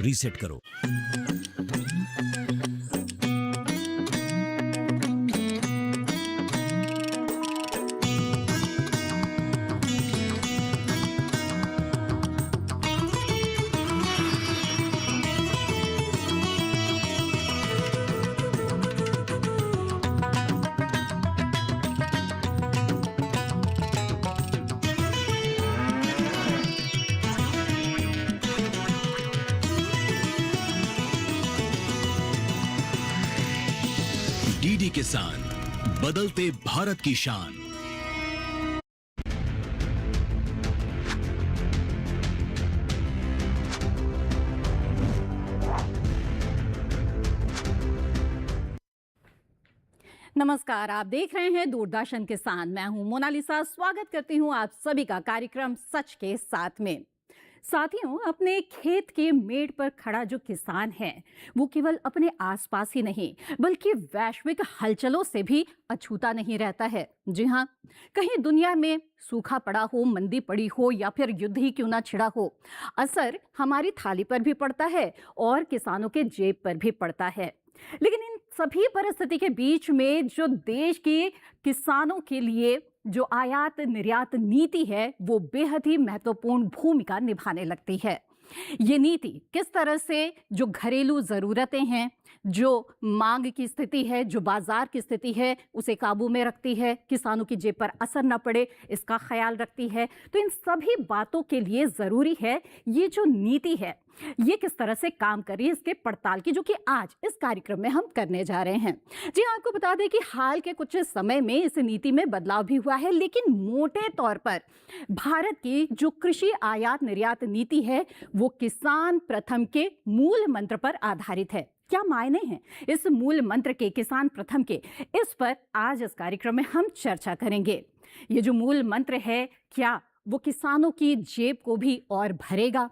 Reset करो। DD किसान, बदलते भारत की शान। नमस्कार, आप देख रहे हैं दूरदर्शन किसान। मैं हूं मोनालिसा। स्वागत करती हूं आप सभी का कार्यक्रम सच के साथ में। साथियों, अपने खेत के मेड़ पर खड़ा जो किसान है वो केवल अपने आसपास ही नहीं बल्कि वैश्विक हलचलों से भी अछूता नहीं रहता है। जी हाँ, कहीं दुनिया में सूखा पड़ा हो, मंदी पड़ी हो या फिर युद्ध ही क्यों ना छिड़ा हो, असर हमारी थाली पर भी पड़ता है और किसानों के जेब पर भी पड़ता है। लेकिन इन सभी परिस्थिति के बीच में जो देश के किसानों के लिए जो आयात निर्यात नीति है वो बेहद ही महत्वपूर्ण भूमिका निभाने लगती है। ये नीति किस तरह से जो घरेलू जरूरतें हैं, जो मांग की स्थिति है, जो बाजार की स्थिति है, उसे काबू में रखती है, किसानों की जेब पर असर न पड़े इसका ख्याल रखती है। तो इन सभी बातों के लिए जरूरी है ये जो नीति है ये किस तरह से काम कर रही है, इसके पड़ताल की, जो कि आज इस कार्यक्रम में हम करने जा रहे हैं। जी, आपको बता दें कि हाल के कुछ समय में इस नीति में बदलाव भी हुआ है, लेकिन मोटे तौर पर भारत की जो कृषि आयात निर्यात नीति है वो किसान प्रथम के मूल मंत्र पर आधारित है। क्या मायने हैं इस मूल मंत्र के, किसान प्रथम के, इस पर आज इस कार्यक्रम में हम चर्चा करेंगे। ये जो मूल मंत्र है क्या वो किसानों की जेब को भी और भरेगा?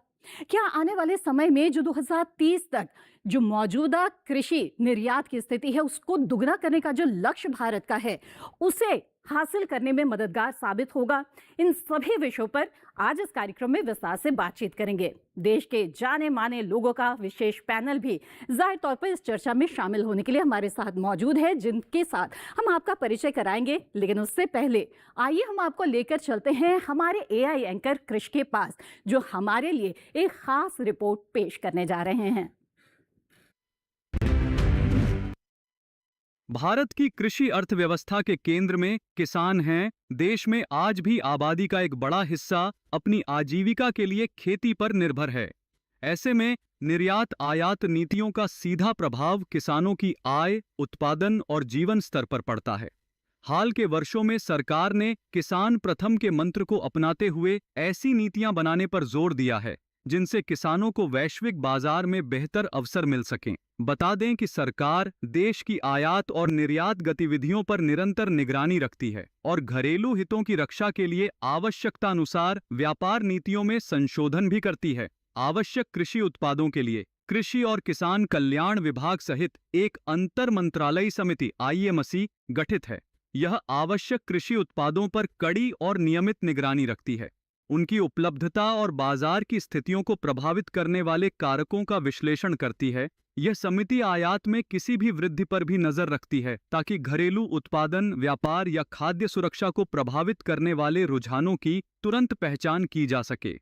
क्या आने वाले समय में जो 2030 तक जो मौजूदा कृषि निर्यात की स्थिति है उसको दुगना करने का जो लक्ष्य भारत का है उसे हासिल करने में मददगार साबित होगा? इन सभी विषयों पर आज इस कार्यक्रम में विस्तार से बातचीत करेंगे। देश के जाने माने लोगों का विशेष पैनल भी जाहिर तौर पर इस चर्चा में शामिल होने के लिए हमारे साथ मौजूद है, जिनके साथ हम आपका परिचय कराएंगे। लेकिन उससे पहले आइए हम आपको लेकर चलते हैं हमारे एआई एंकर कृष के पास, जो हमारे लिए एक खास रिपोर्ट पेश करने जा रहे हैं। भारत की कृषि अर्थव्यवस्था के केंद्र में किसान हैं। देश में आज भी आबादी का एक बड़ा हिस्सा अपनी आजीविका के लिए खेती पर निर्भर है। ऐसे में निर्यात आयात नीतियों का सीधा प्रभाव किसानों की आय, उत्पादन और जीवन स्तर पर पड़ता है। हाल के वर्षों में सरकार ने किसान प्रथम के मंत्र को अपनाते हुए ऐसी नीतियां बनाने पर जोर दिया है जिनसे किसानों को वैश्विक बाजार में बेहतर अवसर मिल सकें। बता दें कि सरकार देश की आयात और निर्यात गतिविधियों पर निरंतर निगरानी रखती है और घरेलू हितों की रक्षा के लिए आवश्यकतानुसार व्यापार नीतियों में संशोधन भी करती है। आवश्यक कृषि उत्पादों के लिए कृषि और किसान कल्याण विभाग सहित एक अंतर मंत्रालयी समिति IMC गठित है। यह आवश्यक कृषि उत्पादों पर कड़ी और नियमित निगरानी रखती है। उनकी उपलब्धता और बाजार की स्थितियों को प्रभावित करने वाले कारकों का विश्लेषण करती है। यह समिति आयात में किसी भी वृद्धि पर भी नजर रखती है ताकि घरेलू उत्पादन, व्यापार या खाद्य सुरक्षा को प्रभावित करने वाले रुझानों की तुरंत पहचान की जा सके।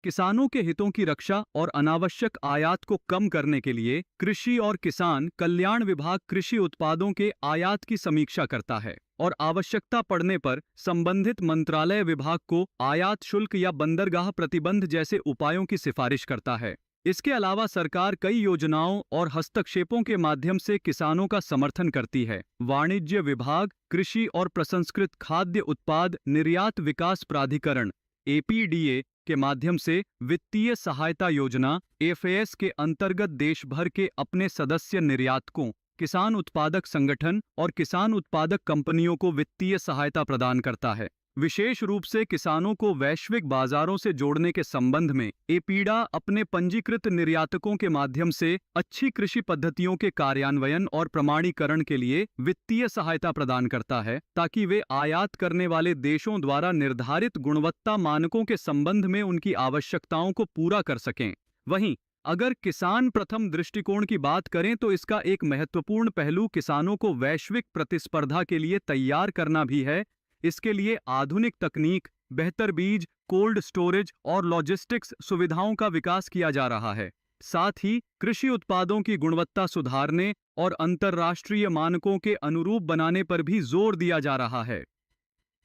किसानों के हितों की रक्षा और अनावश्यक आयात को कम करने के लिए कृषि और किसान कल्याण विभाग कृषि उत्पादों के आयात की समीक्षा करता है और आवश्यकता पड़ने पर संबंधित मंत्रालय विभाग को आयात शुल्क या बंदरगाह प्रतिबंध जैसे उपायों की सिफारिश करता है। इसके अलावा सरकार कई योजनाओं और हस्तक्षेपों के माध्यम से किसानों का समर्थन करती है। वाणिज्य विभाग कृषि और प्रसंस्कृत खाद्य उत्पाद निर्यात विकास प्राधिकरण APDA के माध्यम से वित्तीय सहायता योजना FAS के अंतर्गत देश भर के अपने सदस्य निर्यातकों, किसान उत्पादक संगठन और किसान उत्पादक कंपनियों को वित्तीय सहायता प्रदान करता है। विशेष रूप से किसानों को वैश्विक बाजारों से जोड़ने के संबंध में एपीडा अपने पंजीकृत निर्यातकों के माध्यम से अच्छी कृषि पद्धतियों के कार्यान्वयन और प्रमाणीकरण के लिए वित्तीय सहायता प्रदान करता है ताकि वे आयात करने वाले देशों द्वारा निर्धारित गुणवत्ता मानकों के संबंध में उनकी आवश्यकताओं को पूरा कर सकें। वहीं अगर किसान प्रथम दृष्टिकोण की बात करें तो इसका एक महत्वपूर्ण पहलू किसानों को वैश्विक प्रतिस्पर्धा के लिए तैयार करना भी है। इसके लिए आधुनिक तकनीक, बेहतर बीज, कोल्ड स्टोरेज और लॉजिस्टिक्स सुविधाओं का विकास किया जा रहा है। साथ ही कृषि उत्पादों की गुणवत्ता सुधारने और अंतर्राष्ट्रीय मानकों के अनुरूप बनाने पर भी जोर दिया जा रहा है।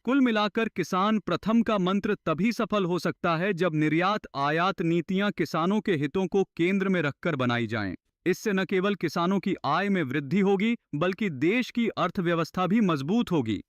कुल मिलाकर किसान प्रथम का मंत्र तभी सफल हो सकता है जब निर्यात आयात नीतियां किसानों के हितों को केंद्र में रखकर बनाई जाएं। इससे न केवल किसानों की आय में वृद्धि होगी, बल्कि देश की अर्थव्यवस्था भी मजबूत होगी।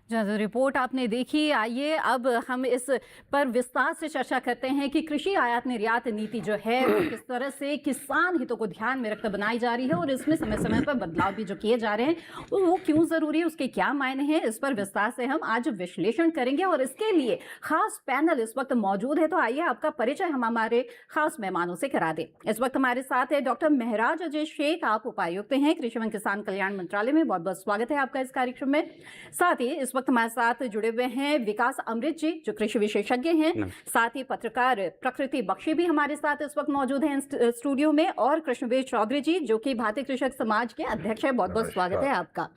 जो रिपोर्ट आपने देखी, आइए अब हम इस पर विस्तार से चर्चा करते हैं कि कृषि आयात निर्यात नीति जो है वो किस तरह से किसान हितों को ध्यान में रखकर बनाई जा रही है और इसमें समय समय पर बदलाव भी जो किए जा रहे हैं वो क्यों जरूरी है, उसके क्या मायने हैं, इस पर विस्तार से हम आज विश्लेषण करेंगे। और इसके लिए खास पैनल इस वक्त मौजूद है, तो आइए आपका परिचय हम हमारे खास मेहमानों से करा दें। इस वक्त हमारे साथ है डॉक्टर महराज अजय शेख, आप उपायुक्त हैं कृषि एवं किसान कल्याण मंत्रालय में। बहुत बहुत स्वागत है आपका इस कार्यक्रम में। साथ ही इस वक्त हमारे साथ जुड़े हुए हैं विकास अमृत जी, जो कृषि विशेषज्ञ हैं। साथ ही पत्रकार प्रकृति बख्शी भी हमारे साथ इस वक्त मौजूद हैं स्टूडियो में, और कृष्णवीर चौधरी जी, जो कि भारतीय कृषक समाज के अध्यक्ष है। बहुत बहुत स्वागत है आपका।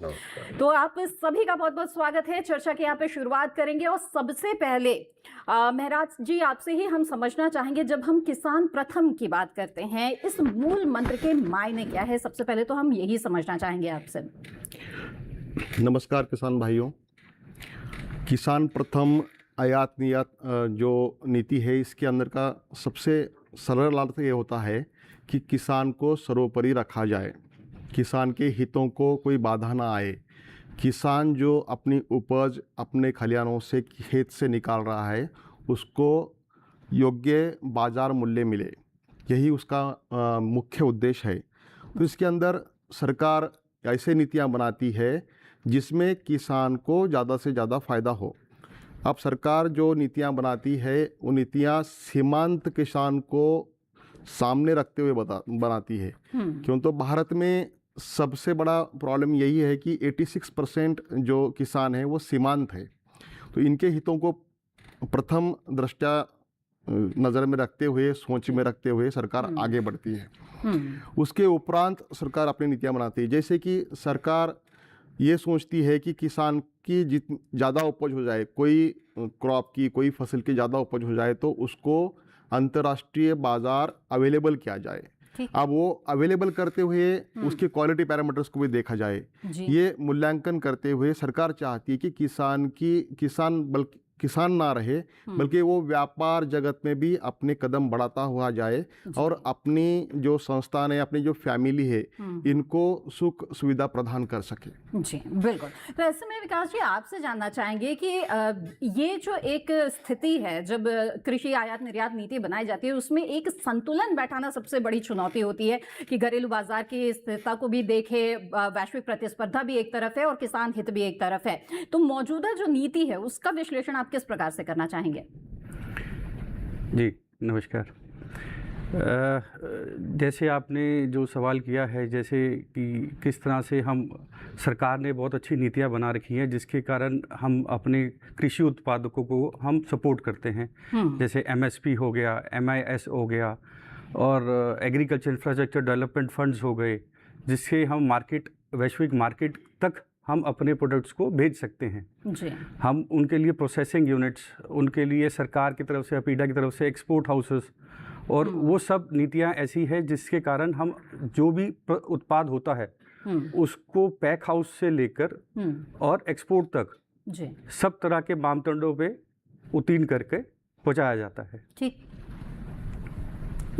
तो आप सभी का बहुत बहुत स्वागत है। चर्चा की यहाँ पे शुरुआत करेंगे और सबसे पहले महराज जी आपसे ही हम समझना चाहेंगे, जब हम किसान प्रथम की बात करते हैं, इस मूल मंत्र के मायने क्या है? सबसे पहले तो हम यही समझना चाहेंगे आपसे। नमस्कार किसान भाइयों। किसान प्रथम आयात निर्यात जो नीति है, इसके अंदर का सबसे सरल अर्थ ये होता है कि किसान को सर्वोपरि रखा जाए, किसान के हितों को कोई बाधा ना आए, किसान जो अपनी उपज अपने खलिहानों से, खेत से निकाल रहा है, उसको योग्य बाजार मूल्य मिले, यही उसका मुख्य उद्देश्य है। तो इसके अंदर सरकार ऐसे नीतियां बनाती है जिसमें किसान को ज़्यादा से ज़्यादा फ़ायदा हो। अब सरकार जो नीतियां बनाती है वो नीतियां सीमांत किसान को सामने रखते हुए बनाती है। क्यों? तो भारत में सबसे बड़ा प्रॉब्लम यही है कि 86% जो किसान हैं वो सीमांत है। तो इनके हितों को प्रथम दृष्टया नज़र में रखते हुए, सोच में रखते हुए सरकार आगे बढ़ती है। उसके उपरांत सरकार अपनी नीतियां बनाती है। जैसे कि सरकार ये सोचती है कि किसान की ज़्यादा उपज हो जाए, कोई क्रॉप की, कोई फसल की ज़्यादा उपज हो जाए तो उसको अंतर्राष्ट्रीय बाज़ार अवेलेबल किया जाए। अब वो अवेलेबल करते हुए उसके क्वालिटी पैरामीटर्स को भी देखा जाए। ये मूल्यांकन करते हुए सरकार चाहती है कि किसान ना रहे, बल्कि वो व्यापार जगत में भी अपने कदम बढ़ाता हुआ जाए और अपनी जो संस्थान है, अपनी जो फैमिली है, इनको सुख सुविधा प्रदान कर सके। जी बिल्कुल। तो ऐसे में विकास जी आपसे जानना चाहेंगे कि ये जो एक स्थिति है, जब कृषि आयात निर्यात नीति बनाई जाती है, उसमें एक संतुलन बैठाना सबसे बड़ी चुनौती होती है कि घरेलू बाजार की स्थिरता को भी देखे, वैश्विक प्रतिस्पर्धा भी एक तरफ है और किसान हित भी एक तरफ है। तो मौजूदा जो नीति है उसका विश्लेषण आप किस प्रकार से करना चाहेंगे? जी नमस्कार। जैसे आपने जो सवाल किया है, जैसे कि किस तरह से सरकार ने बहुत अच्छी नीतियां बना रखी हैं जिसके कारण हम अपने कृषि उत्पादकों को हम सपोर्ट करते हैं। जैसे MSP हो गया, MIS हो गया और एग्रीकल्चर इंफ्रास्ट्रक्चर डेवलपमेंट फंड्स हो गए, जिससे हम वैश्विक मार्केट तक हम अपने प्रोडक्ट्स को भेज सकते हैं। जी। हम उनके लिए प्रोसेसिंग यूनिट्स, उनके लिए सरकार की तरफ से, अपीडा की तरफ से एक्सपोर्ट हाउसेस, और वो सब नीतियां ऐसी है जिसके कारण हम जो भी उत्पाद होता है उसको पैक हाउस से लेकर और एक्सपोर्ट तक सब तरह के मापदंडों पे उत्तीर्ण करके पहुंचाया जाता है। ठीक।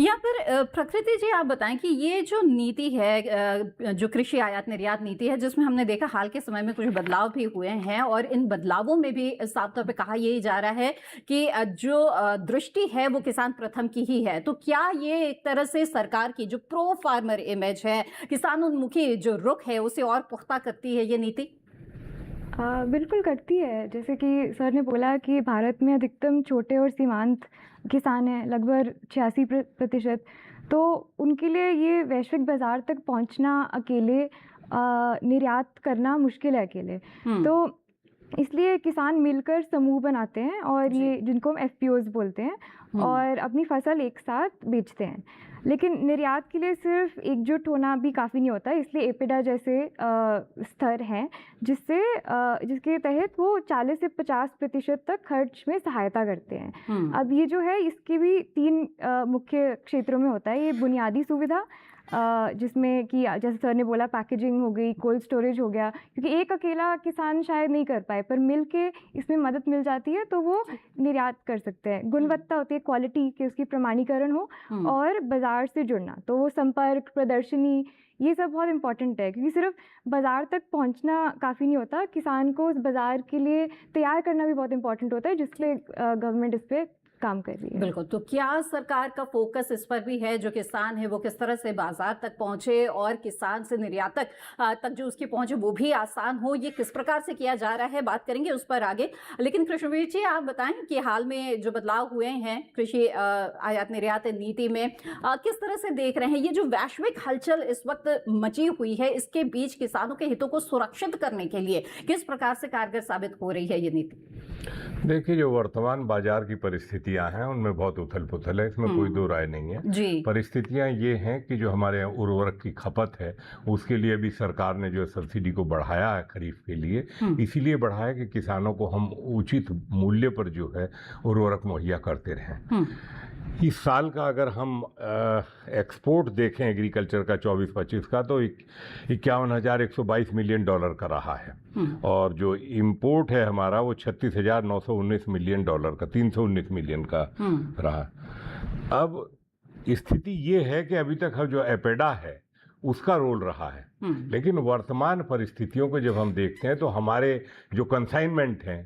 या फिर प्रकृति जी आप बताएं कि ये जो नीति है, जो कृषि आयात निर्यात नीति है, जिसमें हमने देखा हाल के समय में कुछ बदलाव भी हुए हैं और इन बदलावों में भी साफ तौर पे कहा यही जा रहा है कि जो दृष्टि है वो किसान प्रथम की ही है। तो क्या ये एक तरह से सरकार की जो प्रो फार्मर इमेज है, किसानोन्मुखी जो रुख है, उसे और पुख्ता करती है ये नीति? बिल्कुल करती है। जैसे कि सर ने बोला कि भारत में अधिकतम छोटे और सीमांत किसान हैं, लगभग 86%। तो उनके लिए ये वैश्विक बाज़ार तक पहुंचना, अकेले निर्यात करना मुश्किल है अकेले। तो इसलिए किसान मिलकर समूह बनाते हैं और ये जिनको हम एफपीओज बोलते हैं और अपनी फसल एक साथ बेचते हैं। लेकिन निर्यात के लिए सिर्फ एकजुट होना भी काफ़ी नहीं होता, इसलिए एपिडा जैसे स्तर हैं जिसके तहत वो 40 से 50% तक खर्च में सहायता करते हैं। अब ये जो है इसके भी 3 मुख्य क्षेत्रों में होता है। ये बुनियादी सुविधा जिसमें कि जैसे सर ने बोला पैकेजिंग हो गई, कोल्ड स्टोरेज हो गया, क्योंकि एक अकेला किसान शायद नहीं कर पाए पर मिल के इसमें मदद मिल जाती है तो वो निर्यात कर सकते हैं। गुणवत्ता होती है, क्वालिटी के उसकी प्रमाणीकरण हो और बाज़ार से जुड़ना, तो वो संपर्क, प्रदर्शनी, ये सब बहुत इंपॉर्टेंट है क्योंकि सिर्फ बाज़ार तक पहुंचना काफ़ी नहीं होता, किसान को उस बाज़ार के लिए तैयार करना भी बहुत इंपॉर्टेंट होता है, जिससे गवर्नमेंट इस पर काम कर रही है। बिल्कुल। तो क्या सरकार का फोकस इस पर भी है, जो किसान है वो किस तरह से बाजार तक पहुंचे और किसान से निर्यातक तक जो उसकी पहुंच है वो भी आसान हो, ये किस प्रकार से किया जा रहा है, बात करेंगे उस पर आगे। लेकिन कृष्णवीर जी, आप बताएं कि हाल में जो बदलाव हुए हैं कृषि आयात निर्यात नीति में, किस तरह से देख रहे हैं ये जो वैश्विक हलचल इस वक्त मची हुई है, इसके बीच किसानों के हितों को सुरक्षित करने के लिए किस प्रकार से कारगर साबित हो रही है ये नीति? देखिए, जो वर्तमान बाजार की परिस्थितियां हैं उनमें बहुत उथल पुथल है, इसमें कोई दो राय नहीं है जी। परिस्थितियां ये हैं कि जो हमारे यहाँ उर्वरक की खपत है उसके लिए भी सरकार ने जो सब्सिडी को बढ़ाया है खरीफ के लिए, इसीलिए बढ़ाया कि किसानों को हम उचित मूल्य पर जो है उर्वरक मुहैया करते रहें। इस साल का अगर हम एक्सपोर्ट देखें एग्रीकल्चर का 24-25 का, तो 51,122 मिलियन डॉलर का रहा है और जो इंपोर्ट है हमारा वो 36,919 मिलियन डॉलर का, 319 मिलियन का रहा। अब स्थिति ये है कि अभी तक जो एपेडा है उसका रोल रहा है, लेकिन वर्तमान परिस्थितियों को जब हम देखते हैं तो हमारे जो कंसाइनमेंट हैं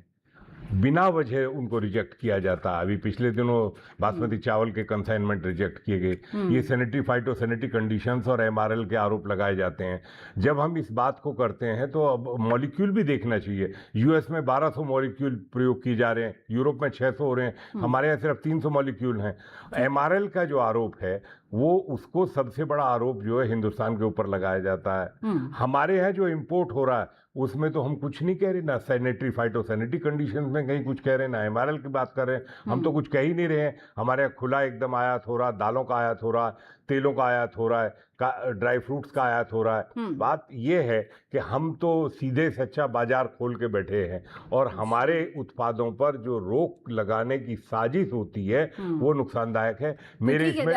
बिना वजह उनको रिजेक्ट किया जाता है। अभी पिछले दिनों बासमती चावल के कंसाइनमेंट रिजेक्ट किए गए। ये सैनिटरी फाइटोसैनिटरी कंडीशंस और एमआरएल के आरोप लगाए जाते हैं। जब हम इस बात को करते हैं तो अब मॉलिक्यूल भी देखना चाहिए। यूएस में 1200 मॉलिक्यूल प्रयोग किए जा रहे हैं, यूरोप में 600 हो रहे हैं, हमारे यहाँ सिर्फ 300 मॉलिक्यूल हैं। एमआरएल का जो आरोप है वो उसको सबसे बड़ा आरोप जो है हिंदुस्तान के ऊपर लगाया जाता है। हमारे यहाँ जो इम्पोर्ट हो रहा है उसमें तो हम कुछ नहीं कह रहे, ना सैनिटरी फाइटोसैनिटरी कंडीशंस में कहीं कुछ कह रहे हैं, ना एमआरएल की बात कर रहे हैं, हम तो कुछ कह ही नहीं रहे हैं। हमारे यहाँ खुला एकदम आयात हो रहा, दालों का आयात हो रहा, तेलों का आयात हो रहा है, ड्राई फ्रूट्स का आयात हो रहा है। बात ये है कि हम तो सीधे सच्चा बाजार खोल के बैठे हैं और हमारे उत्पादों पर जो रोक लगाने की साजिश होती है वो नुकसानदायक है। मेरे इसमें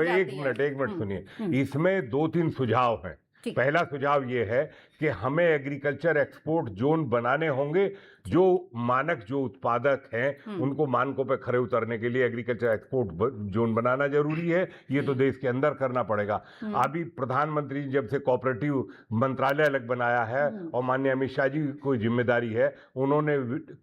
एक मिनट सुनिए, इसमें 2-3 सुझाव हैं। पहला सुझाव ये है कि हमें एग्रीकल्चर एक्सपोर्ट जोन बनाने होंगे। जो मानक जो उत्पादक हैं उनको मानकों पे खरे उतरने के लिए एग्रीकल्चर एक्सपोर्ट जोन बनाना जरूरी है। ये तो देश के अंदर करना पड़ेगा। अभी प्रधानमंत्री जी जब से कोऑपरेटिव मंत्रालय अलग बनाया है और माननीय अमित शाह जी को जिम्मेदारी है, उन्होंने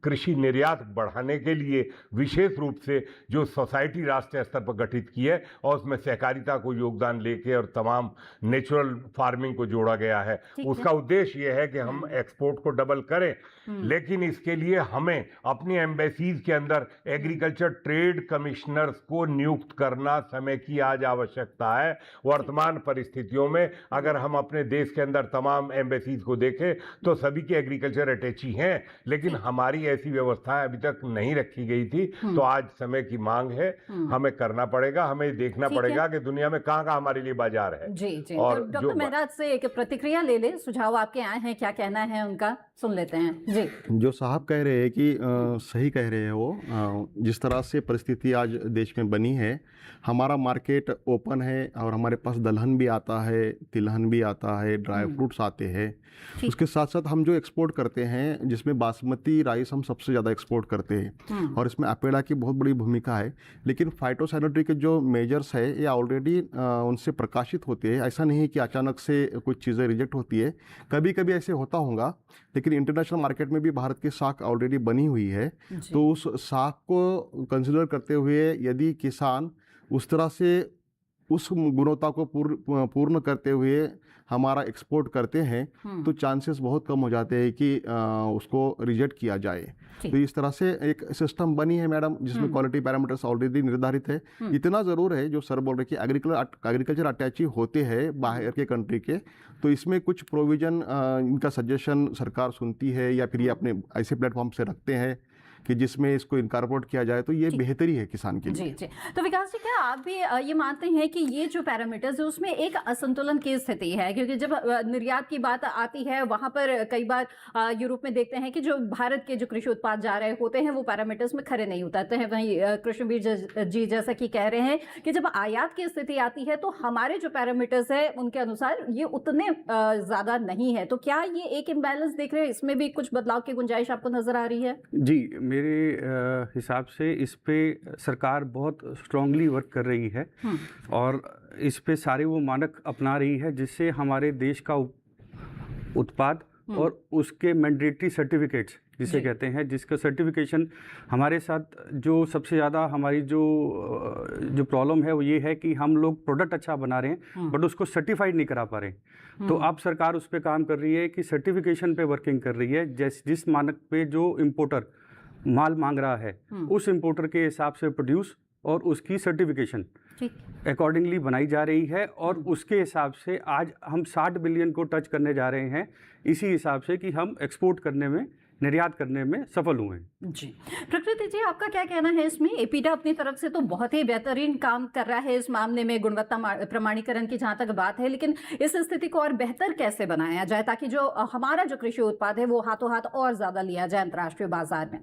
कृषि निर्यात बढ़ाने के लिए विशेष रूप से जो सोसाइटी राष्ट्रीय स्तर पर गठित की है और उसमें सहकारिता को योगदान लेके और तमाम नेचुरल फार्मिंग को जोड़ा गया है। उसका उद्देश्य यह है कि हम एक्सपोर्ट को डबल करें, लेकिन इसके लिए हमें अपनी एम्बेसीज के अंदर एग्रीकल्चर ट्रेड कमिश्नर्स को नियुक्त करना समय की आज आवश्यकता है। वर्तमान परिस्थितियों में अगर हम अपने देश के अंदर तमाम एम्बेसीज को देखें तो सभी के एग्रीकल्चर अटैची हैं, लेकिन हमारी ऐसी व्यवस्थाएं अभी तक नहीं रखी गई थी। तो आज समय की मांग है, हमें करना पड़ेगा, हमें देखना पड़ेगा कि दुनिया में कहाँ कहाँ हमारे लिए बाजार है। जी जी। और तो डॉक्टर मेहराज से एक प्रतिक्रिया ले ले, सुझाव आपके आए हैं, क्या कहना है उनका, सुन लेते हैं जी। जो साहब कह रहे हैं कि सही कह रहे हैं वो, जिस तरह से परिस्थिति आज देश में बनी है, हमारा मार्केट ओपन है और हमारे पास दलहन भी आता है, तिलहन भी आता है, ड्राई फ्रूट्स आते हैं। उसके साथ साथ हम जो एक्सपोर्ट करते हैं, जिसमें बासमती राइस हम सबसे ज़्यादा एक्सपोर्ट करते हैं और इसमें अपेडा की बहुत बड़ी भूमिका है। लेकिन फाइटोसैनिटरी के जो मेजर्स है ये ऑलरेडी उनसे प्रकाशित होते हैं। ऐसा नहीं है कि अचानक से कुछ चीज़ें रिजेक्ट होती है, कभी कभी ऐसे होता होगा, लेकिन इंटरनेशनल मार्केट में भी भारत की साख ऑलरेडी बनी हुई है। तो उस साख को कंसिडर करते हुए यदि किसान उस तरह से उस गुणवत्ता को पूर्ण करते हुए हमारा एक्सपोर्ट करते हैं तो चांसेस बहुत कम हो जाते हैं कि उसको रिजेक्ट किया जाए। तो इस तरह से एक सिस्टम बनी है मैडम, जिसमें क्वालिटी पैरामीटर्स ऑलरेडी निर्धारित है। इतना ज़रूर है जो सर बोल रहे कि एग्रीकल्चर अटैची होते हैं बाहर के कंट्री के, तो इसमें कुछ प्रोविज़न इनका सजेशन सरकार सुनती है या फिर ये अपने ऐसे प्लेटफॉर्म से रखते हैं कि जिसमें इसको इनकॉर्पोरेट किया जाए, तो ये बेहतरी है किसान के लिए। जी। तो विकास जी, क्या आप भी ये मानते हैं कि ये जो पैरामीटर्स है उसमें एक असंतुलन की स्थिति है? क्योंकि जब निर्यात की बात आती है वहां पर कई बार यूरोप में देखते हैं कि जो भारत के जो कृषि उत्पाद जा रहे होते हैं वो पैरामीटर्स में खरे नहीं उतरते हैं। वहीं कृष्णवीर जी जैसा कि कह रहे हैं कि जब आयात की स्थिति आती है तो हमारे जो पैरामीटर्स है उनके अनुसार ये उतने ज्यादा नहीं है। तो क्या ये एक इम्बैलेंस देख रहे हैं, इसमें भी कुछ बदलाव की गुंजाइश आपको नजर आ रही है? जी, मेरे हिसाब से इस पे सरकार बहुत स्ट्रांगली वर्क कर रही है और इस पे सारे वो मानक अपना रही है जिससे हमारे देश का उत्पाद और उसके मैंडेटरी सर्टिफिकेट्स जिसे कहते हैं, जिसका सर्टिफिकेशन हमारे साथ जो सबसे ज़्यादा हमारी जो प्रॉब्लम है वो ये है कि हम लोग प्रोडक्ट अच्छा बना रहे हैं बट उसको सर्टिफाइड नहीं करा पा रहे। तो अब सरकार उस पर काम कर रही है कि सर्टिफिकेशन पे वर्किंग कर रही है। जिस मानक पे जो इम्पोर्टर माल मांग रहा है उस इम्पोर्टर के हिसाब से प्रोड्यूस और उसकी सर्टिफिकेशन अकॉर्डिंगली बनाई जा रही है और उसके हिसाब से आज हम 60 बिलियन को टच करने जा रहे हैं, इसी हिसाब से कि हम एक्सपोर्ट करने में, निर्यात करने में सफल हुए हैं। जी, प्रकृति जी, आपका क्या कहना है इसमें? एपीडा अपनी तरफ से तो बहुत ही बेहतरीन काम कर रहा है इस मामले में, गुणवत्ता प्रमाणीकरण की जहां तक बात है, लेकिन इस स्थिति को और बेहतर कैसे बनाया जाए ताकि जो हमारा जो कृषि उत्पाद है वो हाथों हाथ और ज्यादा लिया जाए अंतर्राष्ट्रीय बाजार में?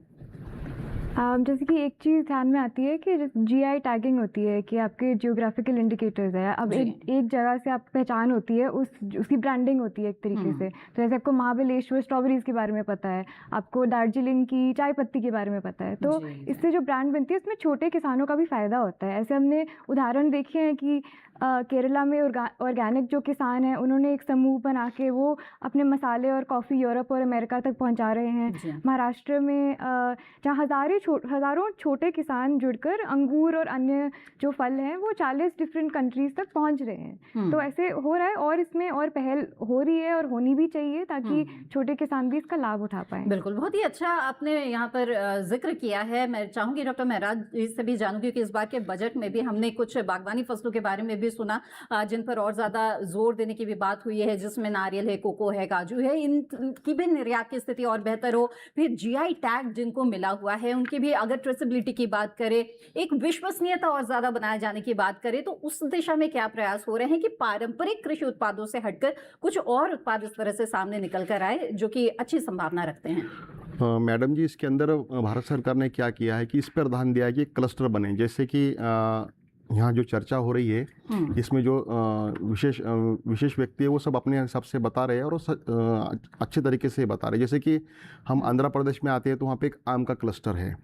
जैसे कि एक चीज़ ध्यान में आती है कि जीआई टैगिंग होती है कि आपके जियोग्राफिकल इंडिकेटर्स है। अब एक जगह से आप पहचान होती है, उसकी ब्रांडिंग होती है एक तरीके से। तो जैसे आपको महाबलेश्वर स्ट्रॉबेरीज के बारे में पता है, आपको दार्जिलिंग की चाय पत्ती के बारे में पता है, तो इससे जो ब्रांड बनती है उसमें छोटे किसानों का भी फ़ायदा होता है। ऐसे हमने उदाहरण देखे हैं कि केरला में ऑर्गेनिक जो किसान हैं उन्होंने एक समूह बना के वो अपने मसाले और कॉफ़ी यूरोप और अमेरिका तक पहुंचा रहे हैं। महाराष्ट्र में जहाँ हज़ारों छोटे किसान जुड़कर अंगूर और अन्य जो फल हैं वो 40 डिफरेंट कंट्रीज़ तक पहुंच रहे हैं। तो ऐसे हो रहा है और इसमें और पहल हो रही है और होनी भी चाहिए ताकि छोटे किसान भी इसका लाभ उठा पाएँ। बिल्कुल, बहुत ही अच्छा आपने यहाँ पर जिक्र किया है। मैं चाहूँगी डॉक्टर महराज जी से भी जानूँ, क्योंकि इस बार के बजट में भी हमने कुछ बागवानी फसलों के बारे में भी सुना जिन पर और ज़्यादा जोर देने की भी बात हुई है, जिसमें नारियल है, कोको है, काजू है, इनकी भी निर्यात की स्थिति और बेहतर हो। फिर जीआई टैग जिनको मिला हुआ है उनकी भी अगर ट्रेसेबिलिटी की बात करें, एक विश्वसनीयता और ज़्यादा बनाए जाने की बात करें, तो उस दिशा में क्या प्रयास हो रहे हैं कि पारंपरिक कृषि उत्पादों से हटकर कुछ और उत्पाद इस तरह से सामने निकल कर आए जो कि अच्छी संभावना रखते हैं? मैडम जी, इसके अंदर भारत सरकार ने क्या किया है कि इस पर ध्यान दिया है कि क्लस्टर बने। जैसे कि यहाँ जो चर्चा हो रही है इसमें जो विशेष व्यक्ति है वो सब अपने हिसाब से बता रहे हैं और अच्छे तरीके से बता रहे हैं। जैसे कि हम आंध्र प्रदेश में आते हैं तो वहाँ पे एक आम का क्लस्टर है,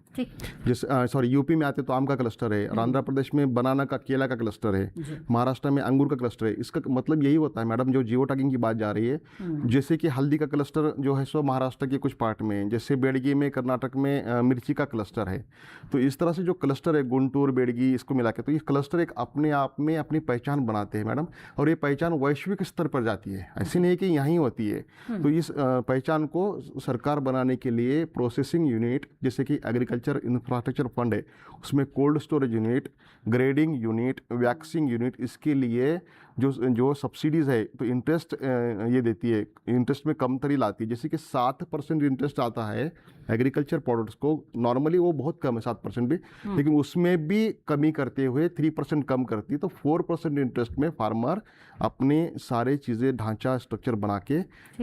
यूपी में आते हैं तो आम का क्लस्टर है, और आंध्र प्रदेश में बनाना का, केला का क्लस्टर है, महाराष्ट्र में अंगूर का क्लस्टर है। इसका मतलब यही होता है मैडम, जो जियो टैगिंग की बात जा रही है, जैसे कि हल्दी का क्लस्टर जो है सो महाराष्ट्र के कुछ पार्ट में, जैसे बेड़गी में, कर्नाटक में मिर्ची का क्लस्टर है। तो इस तरह से जो क्लस्टर है, गुंटूर, बेड़गी, इसको मिला के, तो ये क्लस्टर एक अपने आप में अपनी पहचान बनाते हैं मैडम, और ये पहचान वैश्विक स्तर पर जाती है, ऐसी नहीं कि यहीं होती है। तो इस पहचान को सरकार बनाने के लिए प्रोसेसिंग यूनिट, जैसे कि एग्रीकल्चर इंफ्रास्ट्रक्चर फंड है, उसमें cold storage unit, grading unit, waxing unit, इसके लिए जो सब्सिडीज़ है तो इंटरेस्ट ये देती है, इंटरेस्ट में कमतरी लाती है। जैसे कि 7% इंटरेस्ट आता है एग्रीकल्चर प्रोडक्ट्स को, नॉर्मली वो बहुत कम है 7% भी, लेकिन उसमें भी कमी करते हुए 3% कम करती है। तो 4% इंटरेस्ट में फार्मर अपने सारे चीज़ें, ढांचा, स्ट्रक्चर बना के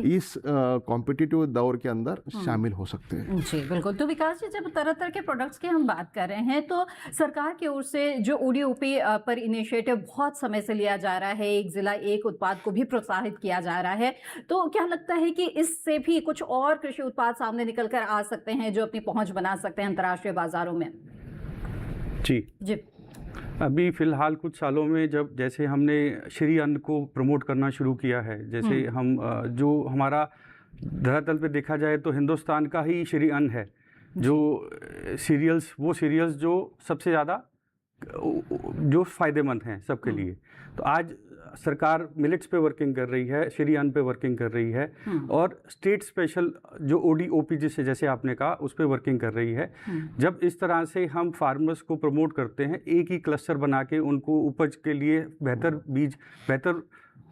इस कॉम्पिटिटिव दौर के अंदर शामिल हो सकते हैं। जी बिल्कुल। तो विकास जी, जब तरह तरह के प्रोडक्ट्स की हम बात कर रहे हैं तो सरकार की ओर से जो ODOP पर इनिशिएटिव बहुत समय से लिया जा रहा है, एक जिला एक उत्पाद को भी प्रोत्साहित किया जा रहा है, तो क्या लगता है कि इससे भी कुछ और कृषि उत्पाद सामने निकल कर आ सकते हैं जो अपनी पहुंच बना सकते हैं अंतर्राष्ट्रीय बाजारों में? जी अभी फ़िलहाल कुछ सालों में जब जैसे हमने श्री अन्न को प्रमोट करना शुरू किया है, जैसे हम जो हमारा धरातल पे देखा जाए तो हिंदुस्तान का ही श्री अन्न है, जो सीरियल्स जो सबसे ज़्यादा जो फ़ायदेमंद हैं सबके लिए। तो आज सरकार मिलेट्स पे वर्किंग कर रही है, श्री अन्न पे वर्किंग कर रही है और स्टेट स्पेशल जो ODOP से जैसे आपने कहा उस पे वर्किंग कर रही है। जब इस तरह से हम फार्मर्स को प्रमोट करते हैं, एक ही क्लस्टर बना के उनको उपज के लिए बेहतर बीज, बेहतर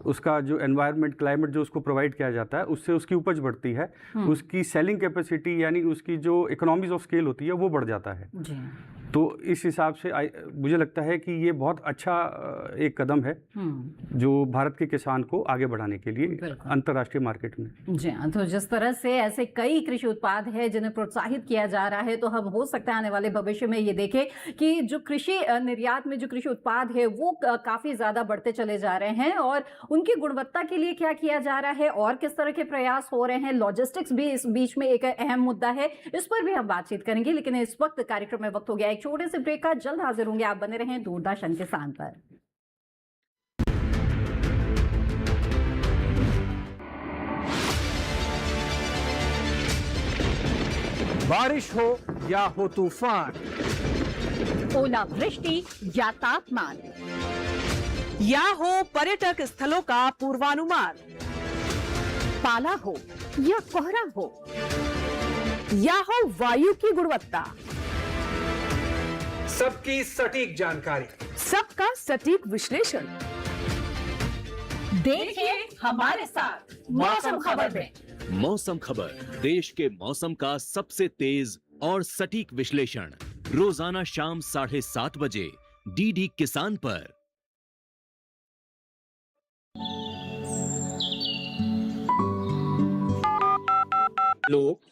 उसका जो एनवायरनमेंट, क्लाइमेट जो उसको प्रोवाइड किया जाता है, उससे उसकी उपज बढ़ती है, उसकी सेलिंग कैपेसिटी यानी उसकी जो इकोनॉमीज ऑफ स्केल होती है वो बढ़ जाता है जी। तो इस हिसाब से मुझे लगता है कि ये बहुत अच्छा एक कदम है जो भारत के किसान को आगे बढ़ाने के लिए अंतर्राष्ट्रीय मार्केट में। जी हाँ, तो जिस तरह से ऐसे कई कृषि उत्पाद है जिन्हें प्रोत्साहित किया जा रहा है, तो हम हो सकता है आने वाले भविष्य में ये देखें कि जो कृषि निर्यात में जो कृषि उत्पाद है वो काफ़ी ज़्यादा बढ़ते चले जा रहे हैं और उनकी गुणवत्ता के लिए क्या किया जा रहा है और किस तरह के प्रयास हो रहे हैं। लॉजिस्टिक्स भी इस बीच में एक अहम मुद्दा है, इस पर भी हम बातचीत करेंगे, लेकिन इस वक्त कार्यक्रम में वक्त हो गया एक छोटे से ब्रेक का। जल्द हाजिर होंगे, आप बने रहें दूरदर्शन किसान पर। बारिश हो या हो तूफान, ओलावृष्टि या तापमान, या हो पर्यटक स्थलों का पूर्वानुमान, पाला हो या कोहरा हो, या हो वायु की गुणवत्ता, सबकी सटीक जानकारी, सबका सटीक विश्लेषण। देखिए हमारे साथ मौसम खबर में। मौसम खबर, देश के मौसम का सबसे तेज और सटीक विश्लेषण, रोजाना शाम 7:30 बजे DD किसान पर। लोग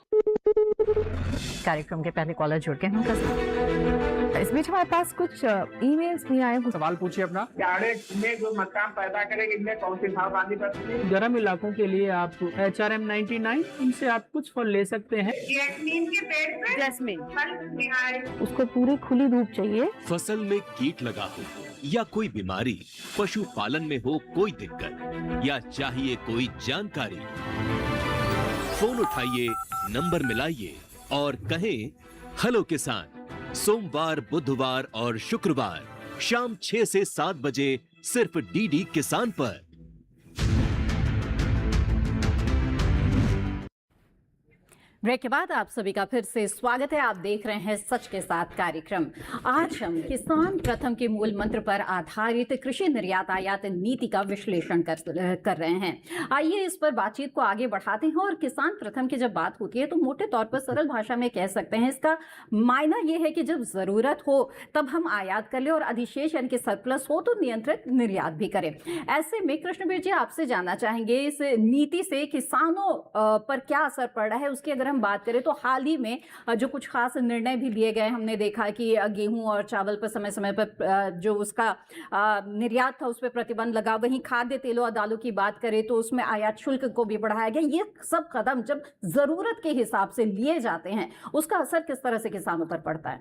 कार्यक्रम के पहले कॉलर जुड़ गए हैं उनका साथ। इस बीच हमारे पास कुछ ईमेल्स भी आए हैं। सवाल पूछिए अपना। में जो मकान पैदा करेंगे इनमें कौन सी सावधानी बरतनी है? गर्म इलाकों के लिए आप HRM 99 इनसे आप कुछ फल ले सकते हैं। नीम के पेड़ पे जैस्मिन, उसको पूरी खुली धूप चाहिए। फसल में कीट लगा हो या कोई बीमारी, पशुपालन में हो कोई दिक्कत या चाहिए कोई जानकारी, फोन उठाइए, नंबर मिलाइए और कहें हेलो किसान। सोमवार, बुधवार और शुक्रवार शाम 6 से 7 बजे सिर्फ DD किसान पर। ब्रेक के बाद आप सभी का फिर से स्वागत है। आप देख रहे हैं सच के साथ कार्यक्रम। आज हम किसान प्रथम के मूल मंत्र पर आधारित कृषि निर्यात आयात नीति का विश्लेषण कर रहे हैं। आइए इस पर बातचीत को आगे बढ़ाते हैं। और किसान प्रथम की जब बात होती है तो मोटे तौर पर सरल भाषा में कह सकते हैं, इसका मायना यह है कि जब जरूरत हो तब हम आयात कर ले और अधिशेष यानी कि सरप्लस हो तो नियंत्रित निर्यात भी करें। ऐसे में कृष्णवीर जी आपसे जानना चाहेंगे, इस नीति से किसानों पर क्या असर पड़ रहा है। उसकी अगर हम बात करें तो हाल ही में जो कुछ खास निर्णय भी लिए गए, हमने देखा कि गेहूं और चावल पर समय समय पर जो उसका निर्यात था उस पर प्रतिबंध लगा। वहीं खाद्य तेलों और दालों की बात करें तो उसमें आयात शुल्क को भी बढ़ाया गया। ये सब कदम जब जरूरत के हिसाब से लिए जाते हैं, उसका असर किस तरह से किसानों पर पड़ता है?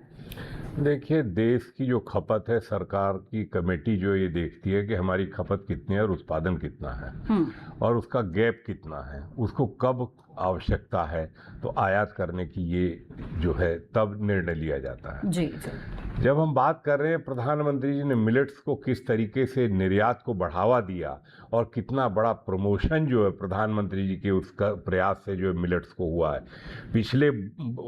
देखिए, देश की जो खपत है, सरकार की कमेटी जो ये देखती है कि हमारी खपत कितनी है और उत्पादन कितना है और उसका गैप कितना है, उसको कब आवश्यकता है तो आयात करने की ये जो है तब निर्णय लिया जाता है। जी। जब हम बात कर रहे हैं, प्रधानमंत्री जी ने मिलेट्स को किस तरीके से निर्यात को बढ़ावा दिया और कितना बड़ा प्रमोशन जो है प्रधानमंत्री जी के उसका प्रयास से जो मिलेट्स को हुआ है। पिछले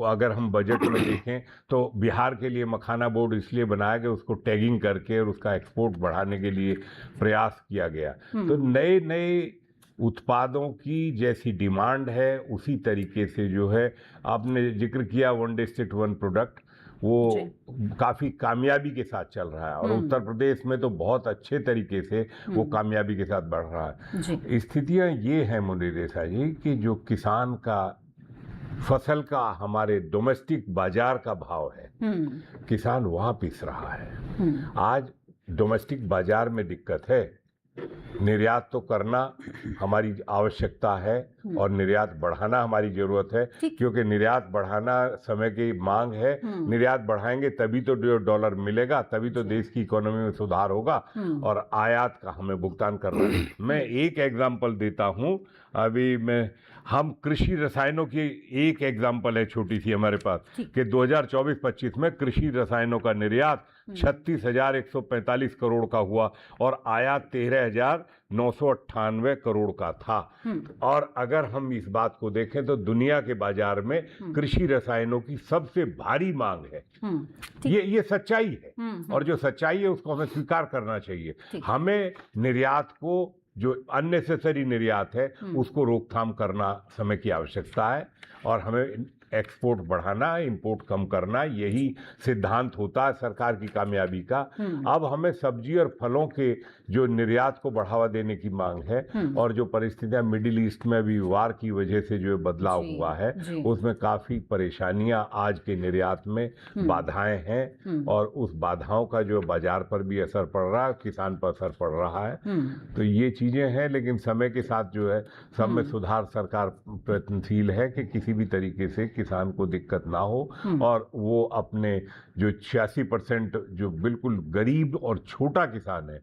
अगर हम बजट में देखें तो बिहार के लिए मखाना बोर्ड इसलिए बनाया गया, उसको टैगिंग करके और उसका एक्सपोर्ट बढ़ाने के लिए प्रयास किया गया। तो नए नए उत्पादों की जैसी डिमांड है उसी तरीके से जो है, आपने जिक्र किया वन डिस्ट्रिक्ट वन प्रोडक्ट, वो काफ़ी कामयाबी के साथ चल रहा है और उत्तर प्रदेश में तो बहुत अच्छे तरीके से वो कामयाबी के साथ बढ़ रहा है। स्थितियाँ ये हैं मुनिरेशा जी कि जो किसान का फसल का हमारे डोमेस्टिक बाजार का भाव है, किसान वहाँ पिस रहा है। आज डोमेस्टिक बाजार में दिक्कत है, निर्यात तो करना हमारी आवश्यकता है और निर्यात बढ़ाना हमारी जरूरत है, क्योंकि निर्यात बढ़ाना समय की मांग है। निर्यात बढ़ाएंगे तभी तो जो डॉलर मिलेगा, तभी तो देश की इकोनॉमी में सुधार होगा, और आयात का हमें भुगतान करना है। मैं एक एग्जांपल देता हूं, अभी हम कृषि रसायनों की एक एग्जांपल है छोटी सी हमारे पास कि 2024-25 में कृषि रसायनों का निर्यात 36,145 करोड़ का हुआ और आयात 13,998 करोड़ का था। और अगर हम इस बात को देखें तो दुनिया के बाजार में कृषि रसायनों की सबसे भारी मांग है। ये सच्चाई है, और जो सच्चाई है उसको हमें स्वीकार करना चाहिए। हमें निर्यात को, जो अननेसेसरी निर्यात है, उसको रोकथाम करना समय की आवश्यकता है, और हमें एक्सपोर्ट बढ़ाना, इंपोर्ट कम करना, यही सिद्धांत होता है सरकार की कामयाबी का। अब हमें सब्जी और फलों के जो निर्यात को बढ़ावा देने की मांग है, और जो परिस्थितियां मिडिल ईस्ट में भी वार की वजह से जो बदलाव हुआ है, उसमें काफी परेशानियां आज के निर्यात में बाधाएं हैं, और उस बाधाओं का जो बाजार पर भी असर पड़ रहा है, किसान पर असर पड़ रहा है। तो ये चीजें हैं, लेकिन समय के साथ जो है सब में सुधार सरकार प्रयत्नशील है कि किसी भी तरीके से किसान को दिक्कत ना हो, और वो अपने जो 86% जो बिल्कुल गरीब और छोटा किसान है,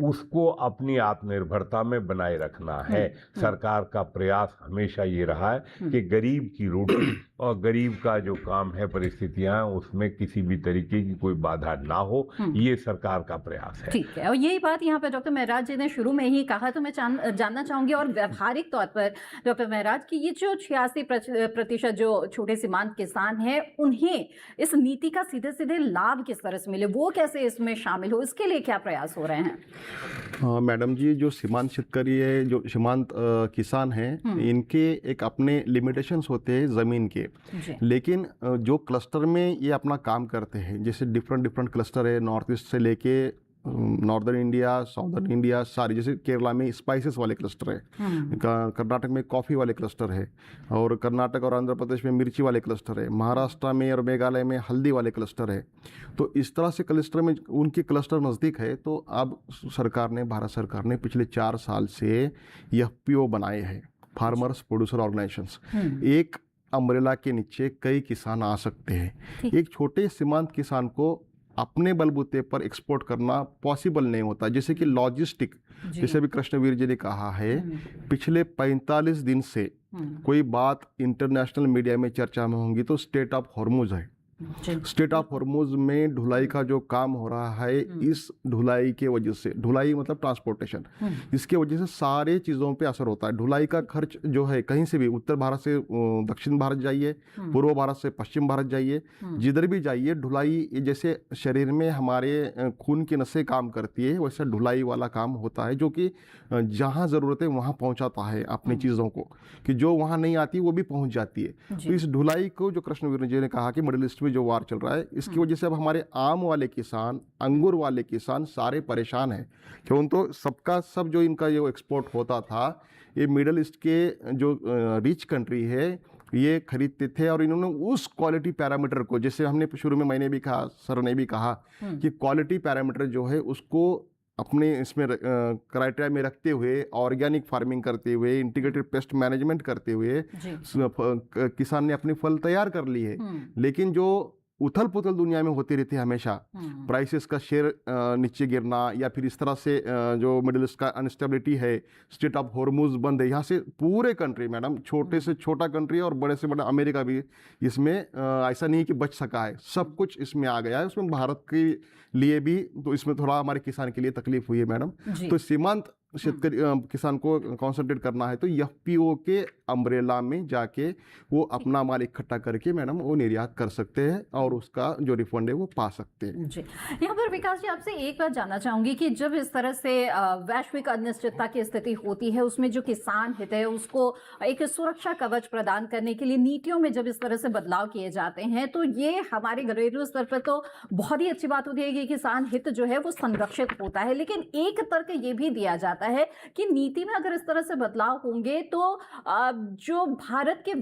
उसको अपनी आत्मनिर्भरता में बनाए रखना है। सरकार का प्रयास हमेशा ये रहा है कि गरीब की रोटी और गरीब का जो काम है, परिस्थितियां, उसमें किसी भी तरीके की कोई बाधा ना हो, ये सरकार का प्रयास है। ठीक है, और यही बात यहाँ पे डॉक्टर महराज जी ने शुरू में ही कहा, तो मैं जानना चाहूंगी और व्यवहारिक तौर पर डॉक्टर महराज की ये जो 86% जो छोटे सीमांत किसान हैं, उन्हें इस नीति का सीधे सीधे लाभ किस तरह से मिले, वो कैसे इसमें शामिल हो, इसके लिए क्या प्रयास हो रहे हैं? मैडम जी, जो सीमांत शेतकरी है, जो सीमांत किसान हैं, इनके एक अपने लिमिटेशंस होते हैं ज़मीन के, लेकिन जो क्लस्टर में ये अपना काम करते हैं, जैसे डिफरेंट क्लस्टर है, नॉर्थ ईस्ट से लेके नॉर्दर्न इंडिया, साउदर्न इंडिया, सारी, जैसे केरला में स्पाइसेस वाले क्लस्टर है, कर्नाटक में कॉफ़ी वाले क्लस्टर है, और कर्नाटक और आंध्र प्रदेश में मिर्ची वाले क्लस्टर है, महाराष्ट्र में और मेघालय में हल्दी वाले क्लस्टर है। तो इस तरह से क्लस्टर में उनके क्लस्टर नज़दीक है। तो अब सरकार ने, भारत सरकार ने पिछले 4 साल से FPO बनाए हैं, फार्मर्स प्रोड्यूसर ऑर्गेनाइजेशंस। एक अम्ब्रेला के नीचे कई किसान आ सकते हैं। एक छोटे सीमांत किसान को अपने बलबूते पर एक्सपोर्ट करना पॉसिबल नहीं होता। जैसे कि लॉजिस्टिक, जैसे भी कृष्णवीर जी ने कहा है, पिछले 45 दिन से कोई बात इंटरनेशनल मीडिया में चर्चा में होंगी तो स्टेट ऑफ हॉर्मुज है। स्टेट ऑफ हॉर्मुज में ढुलाई का जो काम हो रहा है, इस ढुलाई के वजह से, ढुलाई मतलब ट्रांसपोर्टेशन, इसके वजह से सारे चीज़ों पे असर होता है। ढुलाई का खर्च जो है, कहीं से भी, उत्तर भारत से दक्षिण भारत जाइए, पूर्व भारत से पश्चिम भारत जाइए, जिधर भी जाइए, ढुलाई, जैसे शरीर में हमारे खून की नसें काम करती है, वैसे ढुलाई वाला काम होता है, जो कि जहाँ ज़रूरत है वहाँ पहुँचाता है अपनी चीज़ों को, कि जो वहाँ नहीं आती वो भी पहुँच जाती है। तो इस ढुलाई को, जो कृष्णवीर जी ने कहा कि मिडिल ईस्ट में जो वार चल रहा है, इसकी वजह से अब हमारे आम वाले किसान, अंगूर वाले किसान सारे परेशान हैं। क्यों? तो सबका सब जो इनका जो एक्सपोर्ट होता था, ये मिडिल ईस्ट के जो रिच कंट्री है, ये खरीदते थे, और इन्होंने उस क्वालिटी पैरामीटर को, जैसे हमने शुरू में, मैंने भी कहा, सर ने भी कहा, कि क्वालिटी पैरामीटर जो है उसको अपने इसमें क्राइटेरिया में रखते हुए, ऑर्गेनिक फार्मिंग करते हुए, इंटीग्रेटेड पेस्ट मैनेजमेंट करते हुए किसान ने अपनी फल तैयार कर ली है। लेकिन जो उथल पुथल दुनिया में होती रहती है हमेशा, प्राइसेस का शेयर नीचे गिरना, या फिर इस तरह से जो मिडिल ईस्ट का अनस्टेबिलिटी है, स्टेट ऑफ हॉर्मुज बंद है, यहाँ से पूरे कंट्री, मैडम, छोटे से छोटा कंट्री और बड़े से बड़ा अमेरिका भी इसमें ऐसा नहीं कि बच सका है, सब कुछ इसमें आ गया है। उसमें भारत के लिए भी, तो इसमें थोड़ा हमारे किसान के लिए तकलीफ हुई है, मैडम। तो सीमांत शेतकरी किसान को कॉन्सेंट्रेट करना है तो FPO के अम्ब्रेला में जाके वो अपना माल इकट्ठा करके, मैडम, वो निर्यात कर सकते हैं, और उसका जो रिफंड है वो पा सकते हैं। जी, यहाँ पर विकास जी, आपसे एक बात जानना चाहूंगी कि जब इस तरह से वैश्विक अनिश्चितता की स्थिति होती है, उसमें जो किसान हित है उसको एक सुरक्षा कवच प्रदान करने के लिए नीतियों में जब इस तरह से बदलाव किए जाते हैं, तो ये हमारे घरेलू स्तर पर तो बहुत ही अच्छी बात होती है कि किसान हित जो है वो संरक्षित होता है। लेकिन एक तर्क ये भी दिया जाता है कि नीति में अगर इस तरह से बदलाव होंगे तो जो भारत के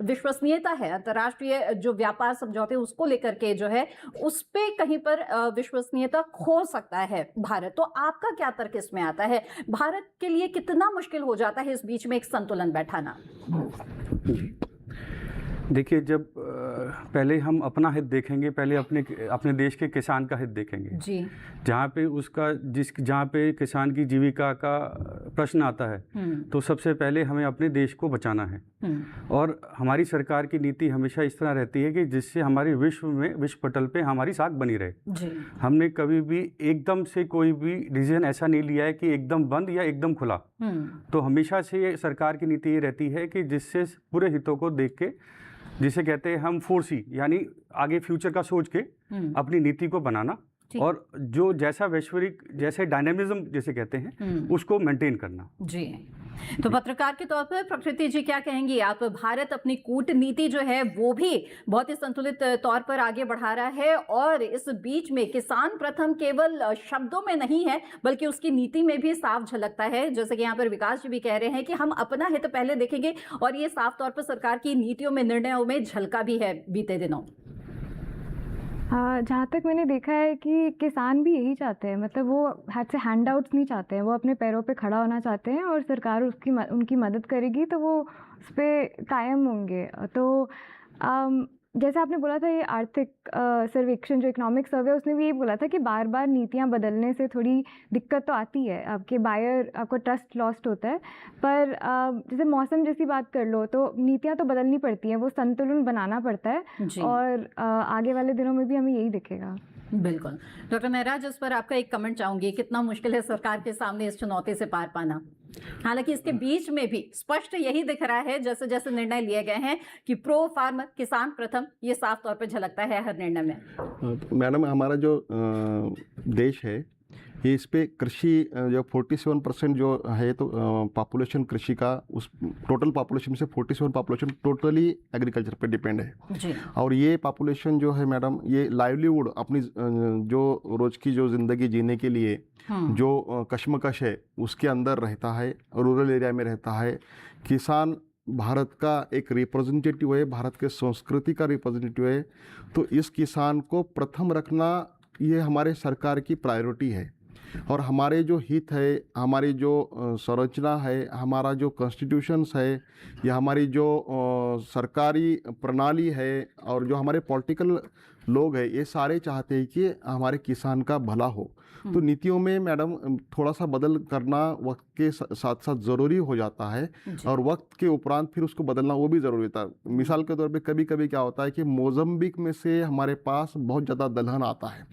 विश्वसनीयता है, अंतर्राष्ट्रीय जो व्यापार समझौते उसको लेकर के जो है उस पे कहीं पर विश्वसनीयता खो सकता है भारत। तो आपका क्या तर्क इसमें आता है? भारत के लिए कितना मुश्किल हो जाता है इस बीच में एक संतुलन बैठाना? देखिए, जब पहले हम अपना हित देखेंगे, पहले अपने देश के किसान का हित देखेंगे जी। जहाँ पे जहाँ पे किसान की जीविका का प्रश्न आता है तो सबसे पहले हमें अपने देश को बचाना है। और हमारी सरकार की नीति हमेशा इस तरह रहती है कि जिससे हमारी विश्व पटल पे हमारी साख बनी रहे जी। हमने कभी भी एकदम से कोई भी डिसीजन ऐसा नहीं लिया है कि एकदम बंद या एकदम खुला। तो हमेशा से सरकार की नीति ये रहती है कि जिससे पूरे हितों को देख के, जिसे कहते हैं हम 4C, यानी आगे फ्यूचर का सोच के अपनी नीति को बनाना और जो जैसा वैश्विक जैसे डायनेमिज्म जिसे कहते हैं उसको मेंटेन करना जी। तो पत्रकार के तौर पर प्रकृति जी क्या कहेंगी आप? भारत अपनी कूटनीति जो है वो भी बहुत ही संतुलित तौर पर आगे बढ़ा रहा है और इस बीच में किसान प्रथम केवल शब्दों में नहीं है बल्कि उसकी नीति में भी साफ झलकता है। जैसे कि यहाँ पर विकास जी भी कह रहे हैं कि हम अपना हित पहले देखेंगे और ये साफ तौर पर सरकार की नीतियों में, निर्णयों में झलका भी है बीते दिनों। जहाँ तक मैंने देखा है कि किसान भी यही चाहते हैं, मतलब वो हाथ से हैंडआउट्स नहीं चाहते हैं, वो अपने पैरों पे खड़ा होना चाहते हैं और सरकार उनकी मदद करेगी तो वो उस पर कायम होंगे। तो जैसे आपने बोला था ये आर्थिक सर्वेक्षण जो इकोनॉमिक सर्वे, उसने भी यही बोला था कि बार बार नीतियाँ बदलने से थोड़ी दिक्कत तो आती है, आपको ट्रस्ट लॉस्ट होता है। पर जैसे मौसम जैसी बात कर लो तो नीतियाँ तो बदलनी पड़ती हैं, वो संतुलन बनाना पड़ता है और आगे वाले दिनों में भी हमें यही दिखेगा। बिल्कुल। डॉक्टर महराज, इस पर आपका एक कमेंट चाहूंगी, कितना मुश्किल है सरकार के सामने इस चुनौती से पार पाना? हालांकि इसके बीच में भी स्पष्ट यही दिख रहा है जैसे जैसे निर्णय लिए गए हैं कि प्रो फार्मर, किसान प्रथम, ये साफ तौर पर झलकता है हर निर्णय में। मैडम, हमारा जो देश है ये इस पे कृषि जो 47% जो है तो पॉपुलेशन कृषि का, उस टोटल पॉपुलेशन से 47 पॉपुलेशन टोटली एग्रीकल्चर पे डिपेंड है जी। और ये पॉपुलेशन जो है मैडम, ये लाइवलीहुड अपनी जो रोज़ की जो ज़िंदगी जीने के लिए जो कश्मकश है उसके अंदर रहता है, रूरल एरिया में रहता है। किसान भारत का एक रिप्रेजेंटेटिव है, भारत के संस्कृति का रिप्रेजेंटेटिव है। तो इस किसान को प्रथम रखना ये हमारे सरकार की प्रायोरिटी है और हमारे जो हित है, हमारी जो संरचना है, हमारा जो कॉन्स्टिट्यूशंस है या हमारी जो सरकारी प्रणाली है और जो हमारे पॉलिटिकल लोग हैं, ये सारे चाहते हैं कि हमारे किसान का भला हो। तो नीतियों में मैडम थोड़ा सा बदल करना वक्त के साथ साथ ज़रूरी हो जाता है और वक्त के उपरांत फिर उसको बदलना वो भी ज़रूरी होता है। मिसाल के तौर पे कभी कभी क्या होता है कि मोज़म्बिक में से हमारे पास बहुत ज़्यादा दलहन आता है।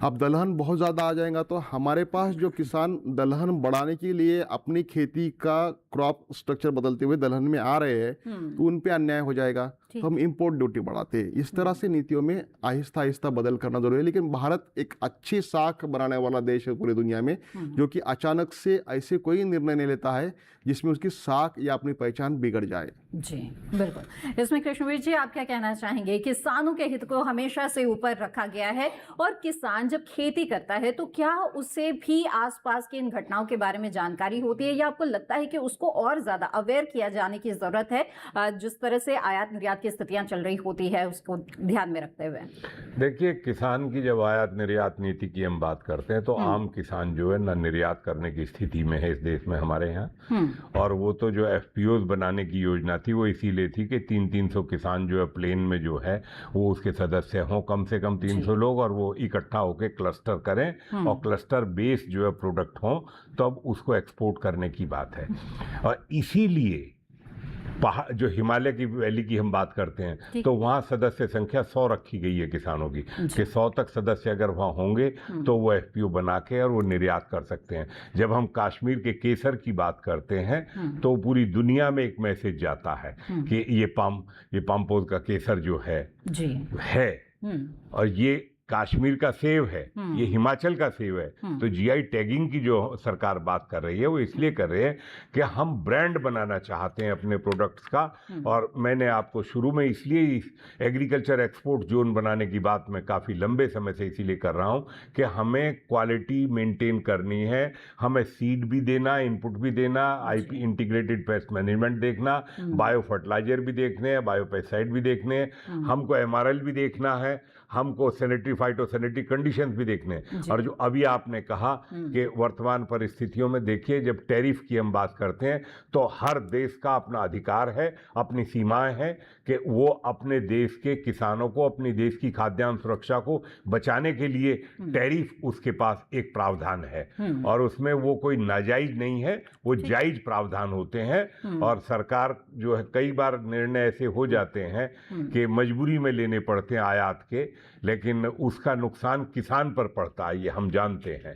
अब दलहन बहुत ज़्यादा आ जाएगा तो हमारे पास जो किसान दलहन बढ़ाने के लिए अपनी खेती का क्रॉप स्ट्रक्चर बदलते हुए दलहन में आ रहे हैं तो उन पे अन्याय हो जाएगा, तो हम इंपोर्ट ड्यूटी बढ़ाते हैं। इस तरह से नीतियों में आहिस्ता आहिस्ता बदल करना जरूरी है। लेकिन भारत एक अच्छी साख बनाने वाला देश है पूरी दुनिया में, जो कि अचानक से ऐसे कोई निर्णय नहीं लेता है जिसमें उसकी साख या अपनी पहचान बिगड़ जाए। जी बिल्कुल। इसमें कृष्णवीर जी, आप क्या कहना चाहेंगे? किसानों के हित को हमेशा से ऊपर रखा गया है और किसान जब खेती करता है तो क्या उसे भी आसपास की इन घटनाओं के बारे में जानकारी होती है या आपको लगता है कि उसको और ज्यादा अवेयर किया जाने की जरूरत है, जिस तरह से आयात निर्यात की स्थितियां चल रही होती है उसको ध्यान में रखते हुए? देखिए, किसान की जब आयात निर्यात नीति की हम बात करते हैं तो आम किसान जो है न निर्यात करने की स्थिति में है इस देश में हमारे यहाँ। और वो तो जो FPOs बनाने की योजना थी वो इसीलिए थी कि 300 किसान जो है प्लेन में जो है वो उसके सदस्य हों, कम से कम 300 लोग, और वो इकट्ठा होकर क्लस्टर करें और क्लस्टर बेस्ड जो है प्रोडक्ट हों, तब उसको एक्सपोर्ट करने की बात है। और इसीलिए पहाड़ जो हिमालय की वैली की हम बात करते हैं तो वहाँ सदस्य संख्या 100 रखी गई है किसानों की, कि 100 तक सदस्य अगर वहाँ होंगे तो वो FPO बना के और वो निर्यात कर सकते हैं। जब हम कश्मीर के केसर की बात करते हैं तो पूरी दुनिया में एक मैसेज जाता है कि ये पाम्पोज का केसर जो है और ये कश्मीर का सेव है, ये हिमाचल का सेव है, तो जीआई टैगिंग की जो सरकार बात कर रही है वो इसलिए कर रही है कि हम ब्रांड बनाना चाहते हैं अपने प्रोडक्ट्स का। और मैंने आपको शुरू में इसलिए एग्रीकल्चर एक्सपोर्ट जोन बनाने की बात मैं काफ़ी लंबे समय से इसीलिए कर रहा हूँ कि हमें क्वालिटी मेंटेन करनी है, हमें सीड भी देना, इनपुट भी देना, आईपी इंटीग्रेटेड पेस्ट मैनेजमेंट देखना, बायो फर्टिलाइजर भी देखने हैं, बायो पेस्टिसाइड भी देखने हैं, हमको एमआरएल भी देखना है, हमको सैनिटरी फाइटोसैनिटरी कंडीशंस भी देखने हैं। और जो अभी आपने कहा कि वर्तमान परिस्थितियों में देखिए, जब टैरिफ की हम बात करते हैं तो हर देश का अपना अधिकार है, अपनी सीमाएं हैं कि वो अपने देश के किसानों को, अपनी देश की खाद्यान्न सुरक्षा को बचाने के लिए टैरिफ उसके पास एक प्रावधान है और उसमें वो कोई नाजायज नहीं है, वो जायज प्रावधान होते हैं। और सरकार जो है कई बार निर्णय ऐसे हो जाते हैं कि मजबूरी में लेने पड़ते हैं आयात के, लेकिन उसका नुकसान किसान पर पड़ता है, ये हम जानते हैं।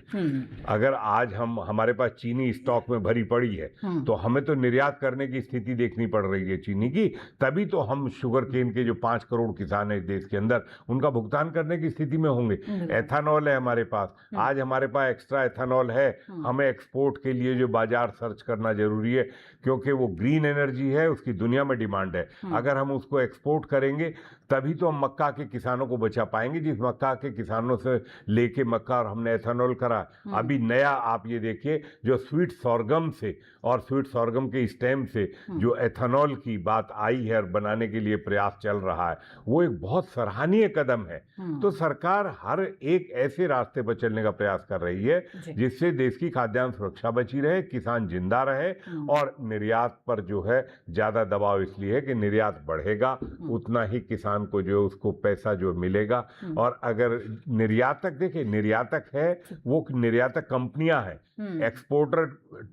अगर आज हमारे पास चीनी स्टॉक में भरी पड़ी है तो हमें तो निर्यात करने की स्थिति देखनी पड़ रही है चीनी की, तभी तो हम शुगर केन के जो 5 करोड़ किसान है देश के अंदर, उनका भुगतान करने की स्थिति में होंगे। एथेनॉल है हमारे पास, आज हमारे पास एक्स्ट्रा एथेनॉल है, हमें एक्सपोर्ट के लिए जो बाजार सर्च करना जरूरी है, क्योंकि वो ग्रीन एनर्जी है, उसकी दुनिया में डिमांड है। अगर हम उसको एक्सपोर्ट करेंगे तभी तो हम मक्का के किसानों को बचा पाएंगे, जिस मक्का के किसानों से लेके मक्का और हमने एथेनॉल करा। अभी नया आप ये देखिए, जो स्वीट सोरगम से और स्वीट सोरगम के स्टेम से जो एथेनॉल की बात आई है और बनाने के लिए प्रयास चल रहा है, वो एक बहुत सराहनीय कदम है। तो सरकार हर एक ऐसे रास्ते पर चलने का प्रयास कर रही है जिससे देश की खाद्यान्न सुरक्षा बची रहे, किसान जिंदा रहे और निर्यात पर जो है ज्यादा दबाव इसलिए है कि निर्यात बढ़ेगा उतना ही किसान को जो उसको पैसा जो मिलेगा। और अगर निर्यातक, देखिए निर्यातक है वो निर्यातक कंपनियां हैं, एक्सपोर्टर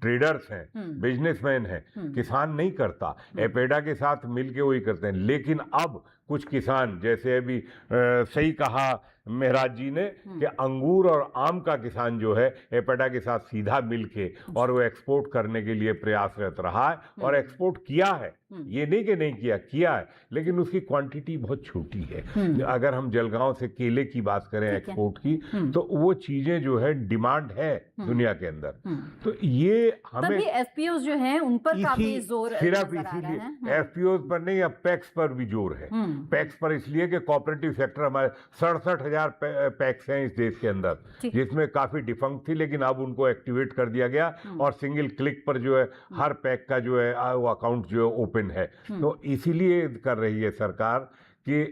ट्रेडर्स हैं, बिजनेसमैन हैं, किसान नहीं करता, एपेडा के साथ मिलके वही करते हैं। लेकिन अब कुछ किसान, जैसे अभी सही कहा मेहराज जी ने कि अंगूर और आम का किसान जो है एपेडा के साथ सीधा मिलके और वो एक्सपोर्ट करने के लिए प्रयासरत रहा है और एक्सपोर्ट किया है, ये नहीं कि नहीं किया, किया है, लेकिन उसकी क्वांटिटी बहुत छोटी है। अगर हम जलगांव से केले की बात करें एक्सपोर्ट की, तो वो चीजें जो है डिमांड है दुनिया के अंदर। तो ये हमें एफपीओ जो है उन पर काफी जोर सिर्फ इसीलिए एफपीओ पर नहीं, अब पैक्स पर भी जोर है। पैक्स पर इसलिए कि कोऑपरेटिव सेक्टर हमारे 67,000 पैक्स हैं इस देश के अंदर, जिसमें काफी डिफंक्ट थी, लेकिन अब उनको एक्टिवेट कर दिया गया और सिंगल क्लिक पर जो है हर पैक का जो है वो अकाउंट जो है ओपन है। तो इसीलिए कर रही है सरकार कि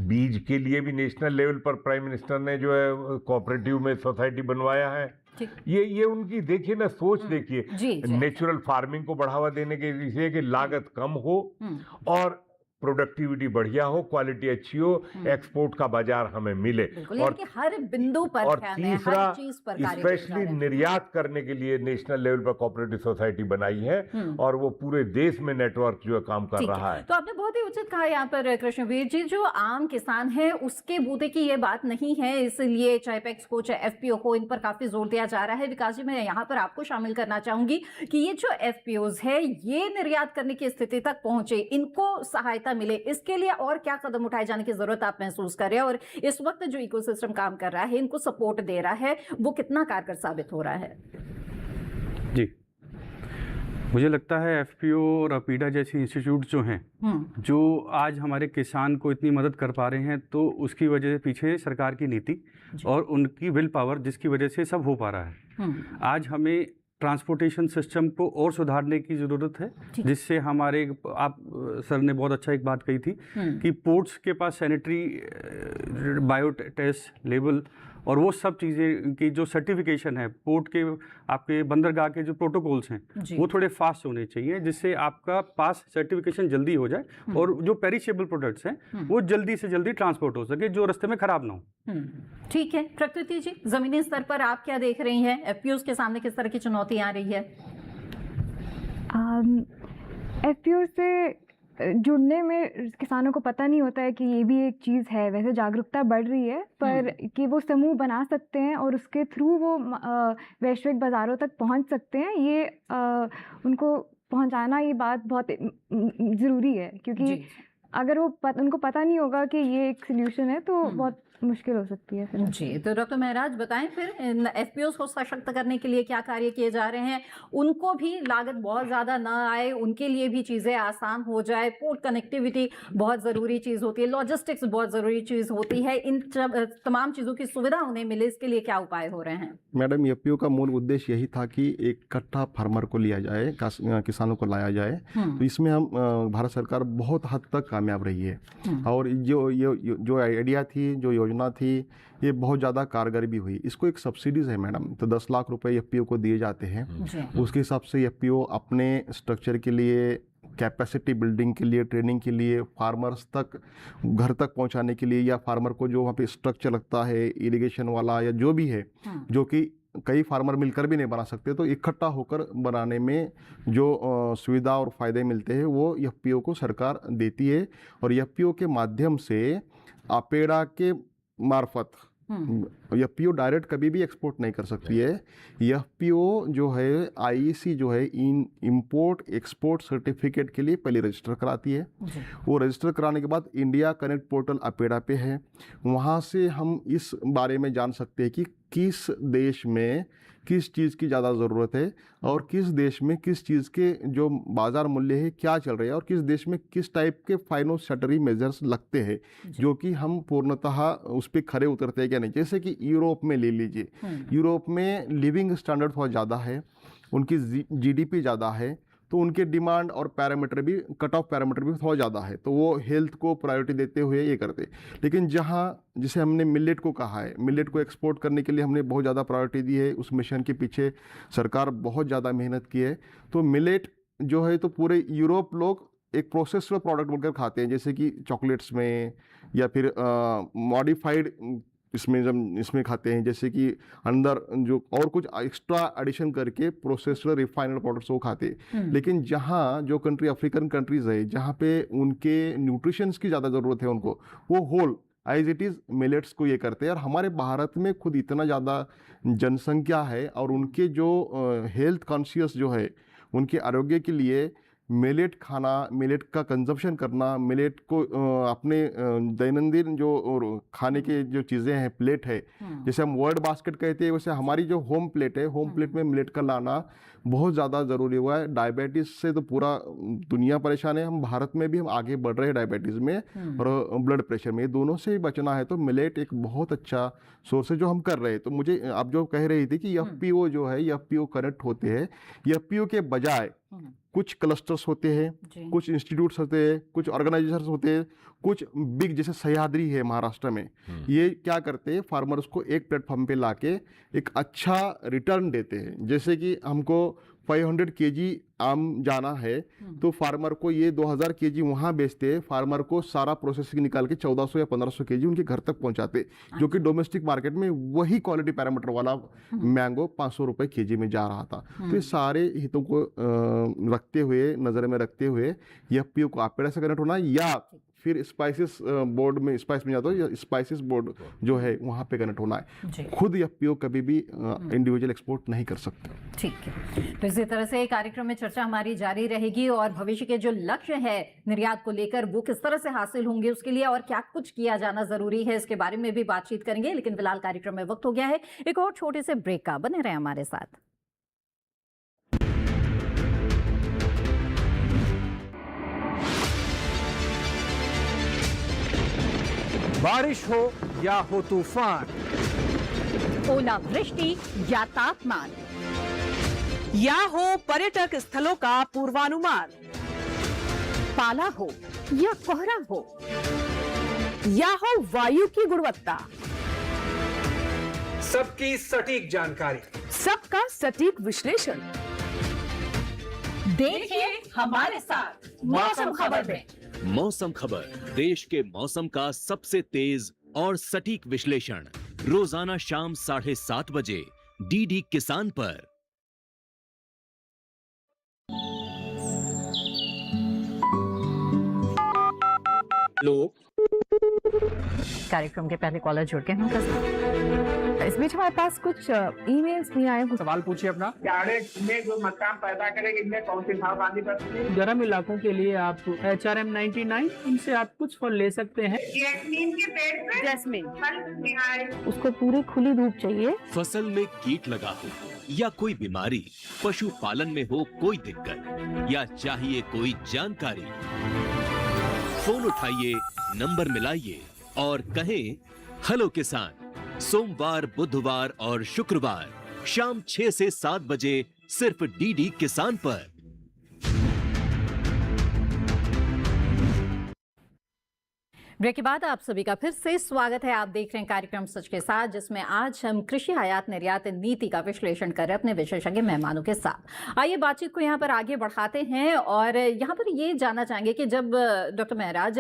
बीज के लिए भी नेशनल लेवल पर प्राइम मिनिस्टर ने जो है कोऑपरेटिव में सोसाइटी बनवाया है। ये उनकी देखिए ना सोच, देखिए नेचुरल फार्मिंग को बढ़ावा देने के लिए कि लागत कम हो और प्रोडक्टिविटी बढ़िया हो, क्वालिटी अच्छी हो, एक्सपोर्ट का बाजार हमें मिले। और हर बिंदु पर और तीसरा स्पेशली निर्यात करने के लिए नेशनल लेवल पर कोऑपरेटिव सोसाइटी बनाई है और वो पूरे देश में नेटवर्क जो है काम कर रहा है। तो आपने बहुत ही उचित कहा यहाँ पर कृष्णवीर जी, जो आम किसान है उसके बूते की ये बात नहीं है, इसलिए चाहे पैक्स को चाहे एफपीओ को इन पर काफी जोर दिया जा रहा है। विकास जी, मैं यहाँ पर आपको शामिल करना चाहूंगी कि ये जो एफपीओज है ये निर्यात करने की स्थिति तक पहुंचे, इनको सहायता मिले, इसके लिए और क्या कदम उठाए जाने की जरूरत आप महसूस कर रहे हैं? और इस वक्त जो इकोसिस्टम काम कर रहा है, इनको सपोर्ट दे रहा है, वो कितना कारगर साबित हो रहा है? जी, मुझे लगता है एफपीओ और अपीडा जैसी इंस्टीट्यूट जो हैं, जो आज हमारे किसान को इतनी मदद कर पा रहे हैं, तो उसकी वजह से पीछे सरकार की नीति और उनकी विल पावर, जिसकी वजह से सब हो पा रहा है। आज हमें ट्रांसपोर्टेशन सिस्टम को और सुधारने की ज़रूरत है, जिससे हमारे, आप सर ने बहुत अच्छा एक बात कही थी कि पोर्ट्स के पास सैनिटरी बायो टेस्ट लेबल और वो सब चीज़ें की जो सर्टिफिकेशन है, पोर्ट के आपके बंदरगाह के जो प्रोटोकॉल्स हैं वो थोड़े फास्ट होने चाहिए, जिससे आपका पास सर्टिफिकेशन जल्दी हो जाए और जो पेरिशेबल प्रोडक्ट्स हैं वो जल्दी से जल्दी ट्रांसपोर्ट हो सके, जो रास्ते में खराब ना हो। ठीक है, प्रकृति जी, जमीनी स्तर पर आप क्या देख रही हैं? एफपीओ के सामने किस तरह की चुनौती आ रही है? एफपीओ से जुड़ने में किसानों को पता नहीं होता है कि ये भी एक चीज़ है। वैसे जागरूकता बढ़ रही है, पर कि वो समूह बना सकते हैं और उसके थ्रू वो वैश्विक बाज़ारों तक पहुंच सकते हैं, ये उनको पहुंचाना, ये बात बहुत ज़रूरी है। क्योंकि अगर उनको पता नहीं होगा कि ये एक सोल्यूशन है तो बहुत मुश्किल हो सकती है फिर। जी, तो डॉक्टर महराज बताएं फिर इन एफपीओस को सशक्त करने के लिए क्या कार्य किए जा रहे हैं, उनको भी लागत बहुत ज़्यादा ना आए, उनके लिए भी चीज़ें आसान हो जाए। पोर्ट कनेक्टिविटी बहुत ज़रूरी चीज़ होती है, लॉजिस्टिक्स बहुत ज़रूरी चीज़ होती है, इन तमाम चीज़ों की सुविधा उन्हें मिले, इसके लिए क्या उपाय हो रहे हैं? मैडम, एफपीओ का मूल उद्देश्य यही था कि एक इकट्ठा फार्मर को लिया जाए, किसानों को लाया जाए। तो इसमें हम भारत सरकार बहुत हद तक कामयाब रही है और जो आइडिया थी, जो योजना थी, ये बहुत ज़्यादा कारगर भी हुई। इसको एक सब्सिडीज़ है मैडम, तो 10 लाख रुपए एफपीओ को दिए जाते हैं। उसके हिसाब से एफपीओ अपने स्ट्रक्चर के लिए, कैपेसिटी बिल्डिंग के लिए, ट्रेनिंग के लिए, फार्मर्स तक घर तक पहुंचाने के लिए, या फार्मर को जो वहाँ पे स्ट्रक्चर लगता है इरिगेशन वाला या जो भी है, जो कि कई फार्मर मिलकर भी नहीं बना सकते, तो इकट्ठा होकर बनाने में जो सुविधा और फ़ायदे मिलते हैं वो एफपीओ को सरकार देती है। और एफपीओ के माध्यम से अपेड़ा के मार्फत एफपीओ डायरेक्ट कभी भी एक्सपोर्ट नहीं कर सकती है। एफपीओ जो है आईईसी जो है इंपोर्ट एक्सपोर्ट सर्टिफिकेट के लिए पहले रजिस्टर कराती है। वो रजिस्टर कराने के बाद इंडिया कनेक्ट पोर्टल अपेड़ा पे है, वहाँ से हम इस बारे में जान सकते हैं कि किस देश में किस चीज़ की ज़्यादा ज़रूरत है और किस देश में किस चीज़ के जो बाज़ार मूल्य है क्या चल रहा है, और किस देश में किस टाइप के फाइनोसैटरी मेजर्स लगते हैं जो कि हम पूर्णतः उस पर खरे उतरते हैं क्या नहीं। जैसे कि यूरोप में ले लीजिए, यूरोप में लिविंग स्टैंडर्ड बहुत ज़्यादा है, उनकी जीडीपी ज़्यादा है, तो उनके डिमांड और पैरामीटर भी, कट ऑफ पैरामीटर भी थोड़ा ज़्यादा है, तो वो हेल्थ को प्रायोरिटी देते हुए ये करते। लेकिन जहाँ जिसे हमने मिलेट को कहा है, मिलेट को एक्सपोर्ट करने के लिए हमने बहुत ज़्यादा प्रायोरिटी दी है, उस मिशन के पीछे सरकार बहुत ज़्यादा मेहनत की है। तो मिलेट जो है तो पूरे यूरोप लोग एक प्रोसेस्ड प्रोडक्ट बोलकर खाते हैं, जैसे कि चॉकलेट्स में या फिर मॉडिफाइड इसमें खाते हैं, जैसे कि अंदर जो और कुछ एक्स्ट्रा एडिशन करके प्रोसेस्ड रिफाइंड प्रोडक्ट्स वो खाते हैं। लेकिन जहाँ जो कंट्री अफ्रीकन कंट्रीज़ है जहाँ पे उनके न्यूट्रिशंस की ज़्यादा ज़रूरत है उनको, वो whole as it is millets को ये करते हैं। और हमारे भारत में खुद इतना ज़्यादा जनसंख्या है और उनके जो हेल्थ कॉन्शियस जो है, उनके आरोग्य के लिए मिलेट खाना, मिलेट का कंजप्शन करना, मिलेट को अपने दैनंदिन जो खाने के जो चीज़ें हैं, प्लेट है, जैसे हम वर्ल्ड बास्केट कहते हैं, वैसे हमारी जो होम प्लेट है, होम प्लेट में मिलेट का लाना बहुत ज़्यादा ज़रूरी हुआ है। डायबिटीज़ से तो पूरा दुनिया परेशान है, हम भारत में भी हम आगे बढ़ रहे हैं डायबिटीज़ में और ब्लड प्रेशर में, ये दोनों से ही बचना है। तो मिलेट एक बहुत अच्छा सोर्स है जो हम कर रहे हैं। तो मुझे आप जो कह रही थी कि एफपीओ जो है, एफपीओ कनेक्ट होते हैं, एफपीओ के बजाय कुछ क्लस्टर्स होते हैं, कुछ इंस्टीट्यूट्स होते हैं, कुछ ऑर्गेनाइजेशंस होते हैं, कुछ बिग जैसे सह्याद्री है महाराष्ट्र में, ये क्या करते हैं, फार्मर्स को एक प्लेटफॉर्म पे लाके एक अच्छा रिटर्न देते हैं। जैसे कि हमको 500 केजी आम जाना है तो फार्मर को ये 2000 केजी वहाँ बेचते हैं, फार्मर को सारा प्रोसेसिंग निकाल के 1400 या 1500 केजी उनके घर तक पहुँचाते, जो कि डोमेस्टिक मार्केट में वही क्वालिटी पैरामीटर वाला मैंगो 500 रुपये केजी में जा रहा था। तो ये सारे हितों को रखते हुए, नज़र में रखते हुए एफपीओ को अपेड़ा से कनेक्ट होना, या फिर स्पाइसेस बोर्ड में, स्पाइस में जाता हो, या स्पाइसेस बोर्ड जो है वहाँ पे कनेक्ट होना है। खुद एफपीओ कभी भी इंडिविजुअल एक्सपोर्ट नहीं कर सकते। ठीक है, तो इसी तरह से कार्यक्रम में चर्चा हमारी जारी रहेगी और भविष्य के जो लक्ष्य है निर्यात को लेकर वो किस तरह से हासिल होंगे, उसके लिए और क्या कुछ किया जाना जरूरी है, इसके बारे में भी बातचीत करेंगे। लेकिन फिलहाल कार्यक्रम में वक्त हो गया है एक और छोटे से ब्रेक का, बने रहे हमारे साथ। बारिश हो या हो तूफान, ओलावृष्टि या तापमान, या हो पर्यटक स्थलों का पूर्वानुमान, पाला हो या कोहरा हो, या हो वायु की गुणवत्ता, सबकी सटीक जानकारी, सबका सटीक विश्लेषण। देखिए हमारे साथ मौसम खबर में। मौसम खबर, देश के मौसम का सबसे तेज और सटीक विश्लेषण, रोजाना शाम 7:30 बजे डीडी किसान पर। लोग कार्यक्रम के पहले कॉलर जुड़ गए हैं उनका साथ। इस बीच हमारे पास कुछ ईमेल्स भी आए हैं। सवाल पूछिए अपना। जाड़े में जो मकान पैदा करेगी इनमें कौन सी सावधानी बरतनी है? गर्म इलाकों के लिए आप HRM 99 इनसे आप कुछ फल ले सकते हैं। जैस्मीन के पेड़ पे जैस्मिन फल नहीं आए। उसको पूरी खुली धूप चाहिए। फसल में कीट लगा हो या कोई बीमारी, पशुपालन में हो कोई दिक्कत या चाहिए कोई जानकारी, फोन उठाइए, नंबर मिलाइए और कहें हेलो किसान। सोमवार, बुधवार और शुक्रवार शाम 6 से 7 बजे सिर्फ डीडी किसान पर। ब्रेक के बाद आप सभी का फिर से स्वागत है। आप देख रहे हैं कार्यक्रम सच के साथ, जिसमें आज हम कृषि आयात निर्यात नीति का विश्लेषण कर रहे हैं अपने विशेषज्ञ मेहमानों के साथ। आइए बातचीत को यहाँ पर आगे बढ़ाते हैं और यहाँ पर ये जानना चाहेंगे कि जब डॉक्टर महराज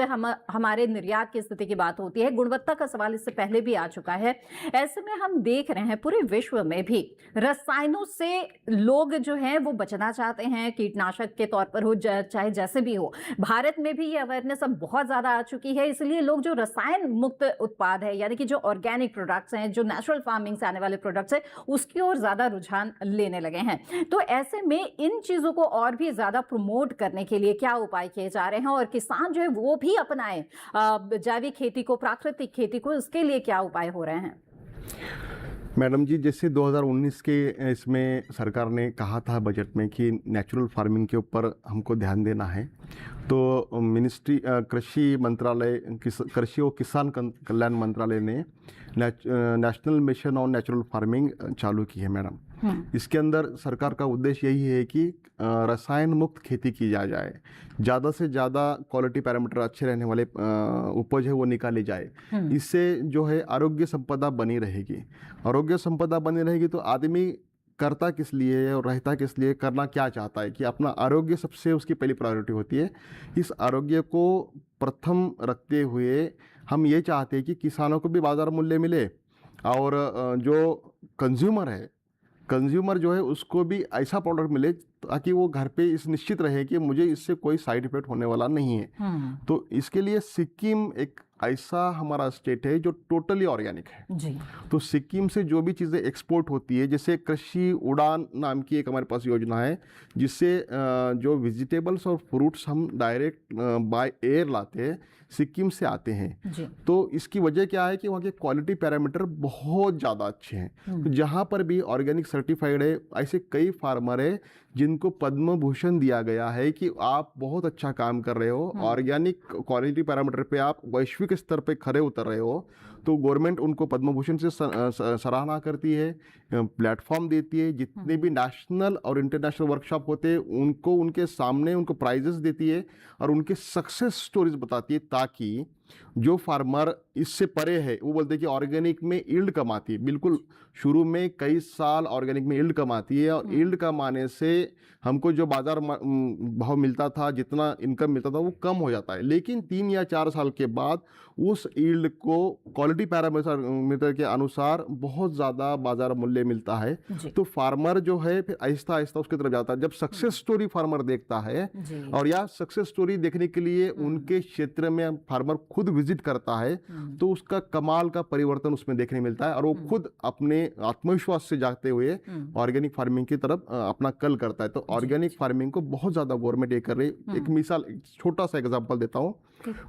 हमारे निर्यात की स्थिति की बात होती है, गुणवत्ता का सवाल इससे पहले भी आ चुका है। ऐसे में हम देख रहे हैं पूरे विश्व में भी रसायनों से लोग जो हैं वो बचना चाहते हैं, कीटनाशक के तौर पर हो चाहे जैसे भी हो। भारत में भी ये अवेयरनेस अब बहुत ज्यादा आ चुकी है, इसलिए लोग जो रसायन मुक्त उत्पाद है यानी कि जो ऑर्गेनिक प्रोडक्ट्स हैं, जो नेचुरल फार्मिंग से आने वाले प्रोडक्ट्स हैं, उसकी ओर ज्यादा रुझान लेने लगे हैं। तो ऐसे में इन चीजों को और भी ज्यादा प्रमोट करने के लिए क्या उपाय किए जा रहे हैं और किसान जो है वो भी अपनाएं जैविक खेती को, प्राकृतिक खेती को, इसके लिए क्या उपाय हो रहे हैं? मैडम जी, जैसे 2019 के इसमें सरकार ने कहा था बजट में कि नेचुरल फार्मिंग के ऊपर हमको ध्यान देना है, तो मिनिस्ट्री कृषि मंत्रालय, कृषि और किसान कल्याण मंत्रालय ने national mission on natural farming चालू की है मैडम। इसके अंदर सरकार का उद्देश्य यही है कि रसायन मुक्त खेती की जाए, ज़्यादा से ज़्यादा क्वालिटी पैरामीटर अच्छे रहने वाले उपज है वो निकाले जाए। इससे जो है आरोग्य संपदा बनी रहेगी। आरोग्य संपदा बनी रहेगी तो आदमी करता किस लिए है और रहता किस लिए, करना क्या चाहता है कि अपना आरोग्य सबसे उसकी पहली प्रायोरिटी होती है। इस आरोग्य को प्रथम रखते हुए हम ये चाहते हैं कि किसानों को भी बाजार मूल्य मिले और जो कंज्यूमर जो है उसको भी ऐसा प्रोडक्ट मिले ताकि वो घर पे इस निश्चित रहे कि मुझे इससे कोई साइड इफेक्ट होने वाला नहीं है। तो इसके लिए सिक्किम एक ऐसा हमारा स्टेट है जो टोटली ऑर्गेनिक है जी। तो सिक्किम से जो भी चीज़ें एक्सपोर्ट होती है, जैसे कृषि उड़ान नाम की एक हमारे पास योजना है, जिससे जो वेजिटेबल्स और फ्रूट्स हम डायरेक्ट बाय एयर लाते हैं, सिक्किम से आते हैं जी। तो इसकी वजह क्या है कि वहाँ के क्वालिटी पैरामीटर बहुत ज़्यादा अच्छे हैं। तो जहाँ पर भी ऑर्गेनिक सर्टिफाइड है, ऐसे कई फार्मर है जिनको पद्म भूषण दिया गया है कि आप बहुत अच्छा काम कर रहे हो, ऑर्गेनिक क्वालिटी पैरामीटर पे आप वैश्विक स्तर पे खरे उतर रहे हो। तो गवर्नमेंट उनको पद्म भूषण से सराहना करती है, प्लेटफॉर्म देती है। जितने भी नेशनल और इंटरनेशनल वर्कशॉप होते हैं उनको उनके सामने उनको प्राइजेस देती है और उनके सक्सेस स्टोरीज बताती है, ताकि जो फार्मर इससे परे है वो बोलते हैं कि ऑर्गेनिक में यील्ड कम आती है। बिल्कुल शुरू में कई साल ऑर्गेनिक में यील्ड कम आती है और यील्ड कम आने से हमको जो बाजार भाव मिलता था, जितना इनकम मिलता था, वो कम हो जाता है। लेकिन 3 या 4 साल के बाद उस यील्ड को क्वालिटी पैरामीटर के अनुसार बहुत ज़्यादा बाजार मूल्य मिलता है। तो फार्मर जो है फिर आहिस्ता आहिस्ता उसकी तरफ जाता है। जब सक्सेस स्टोरी फार्मर देखता है और या सक्सेस स्टोरी देखने के लिए उनके क्षेत्र में फार्मर खुद विजिट करता है, तो उसका कमाल का परिवर्तन उसमें देखने मिलता है और वो खुद अपने आत्मविश्वास से जागते हुए ऑर्गेनिक फार्मिंग की तरफ अपना कल करता है। तो ऑर्गेनिक फार्मिंग को बहुत ज़्यादा गवर्नमेंट ये कर रही है। एक मिसाल, छोटा सा एग्जांपल देता हूँ।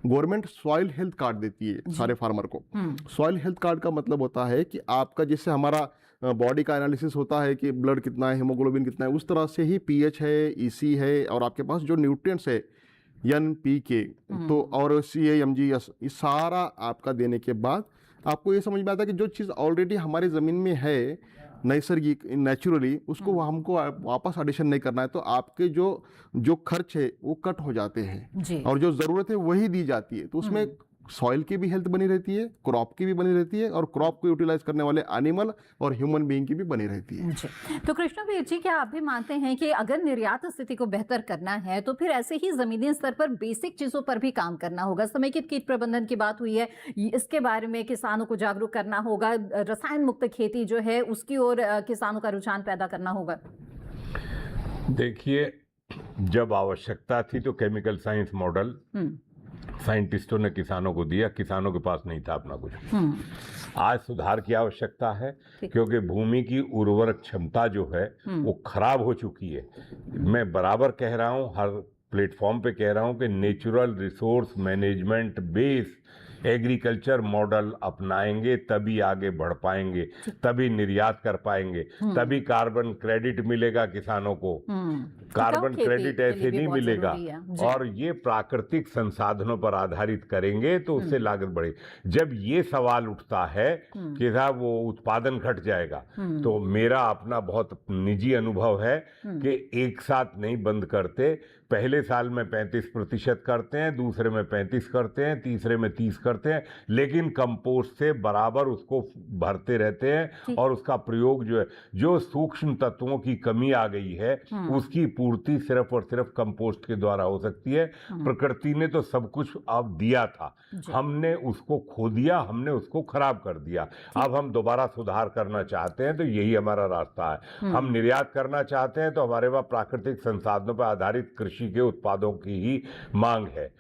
गवर्नमेंट सॉइल हेल्थ कार्ड देती है सारे फार्मर को। सॉइल हेल्थ कार्ड का मतलब होता है कि आपका, जैसे हमारा बॉडी का एनालिसिस होता है कि ब्लड कितना है, हीमोग्लोबिन कितना है, उस तरह से ही पीएच है, ईसी है और आपके पास जो न्यूट्रिएंट्स है NPK तो और CAMGS, ये सारा आपका देने के बाद आपको ये समझ में आता है कि जो चीज़ ऑलरेडी हमारी ज़मीन में है नैसर्गिक, नेचुरली, उसको हमको वापस एडिशन नहीं करना है। तो आपके जो खर्च है वो कट हो जाते हैं और जो ज़रूरत है वही दी जाती है। तो उसमें सॉइल की भी हेल्थ बनी रहती है, क्रॉप की भी बनी रहती है और क्रॉप को यूटिलाइज करने वाले एनिमल और ह्यूमन बीइंग की भी बनी रहती है जी। तो कृष्णवीर जी, क्या आप भी मानते हैं कि अगर निर्यात स्थिति को बेहतर करना है तो फिर ऐसे ही जमीनी स्तर पर बेसिक चीजों पर भी काम करना होगा? समेकित कीट प्रबंधन की बात हुई है, इसके बारे में किसानों को जागरूक करना होगा, रसायन मुक्त खेती जो है उसकी ओर किसानों का रुझान पैदा करना होगा। देखिए, जब आवश्यकता थी तो केमिकल साइंस मॉडल साइंटिस्टों ने किसानों को दिया, किसानों के पास नहीं था अपना कुछ। आज सुधार की आवश्यकता है, क्योंकि भूमि की उर्वरक क्षमता जो है वो खराब हो चुकी है। मैं बराबर कह रहा हूँ, हर प्लेटफॉर्म पे कह रहा हूँ कि natural resource management base agriculture model अपनाएंगे तभी आगे बढ़ पाएंगे, तभी निर्यात कर पाएंगे, तभी कार्बन क्रेडिट मिलेगा किसानों को। कार्बन क्रेडिट ऐसे नहीं मिलेगा। और ये प्राकृतिक संसाधनों पर आधारित करेंगे तो उससे लागत बढ़े। जब ये सवाल उठता है कि साहब वो उत्पादन घट जाएगा, तो मेरा अपना बहुत निजी अनुभव है कि एक साथ नहीं बंद करते। पहले साल में 35% करते हैं, दूसरे में 35 करते हैं, तीसरे में 30 करते हैं, लेकिन कंपोस्ट से बराबर उसको भरते रहते हैं। और उसका प्रयोग जो है, जो सूक्ष्म तत्वों की कमी आ गई है उसकी पूर्ति सिर्फ और सिर्फ कंपोस्ट के द्वारा हो सकती है। प्रकृति ने तो सब कुछ अब दिया था, हमने उसको खो दिया, हमने उसको खराब कर दिया। अब हम दोबारा सुधार करना चाहते हैं तो यही हमारा रास्ता है। हम निर्यात करना चाहते हैं तो हमारे पास प्राकृतिक संसाधनों पर आधारित कृषि के उत्पादों की ही मांग है।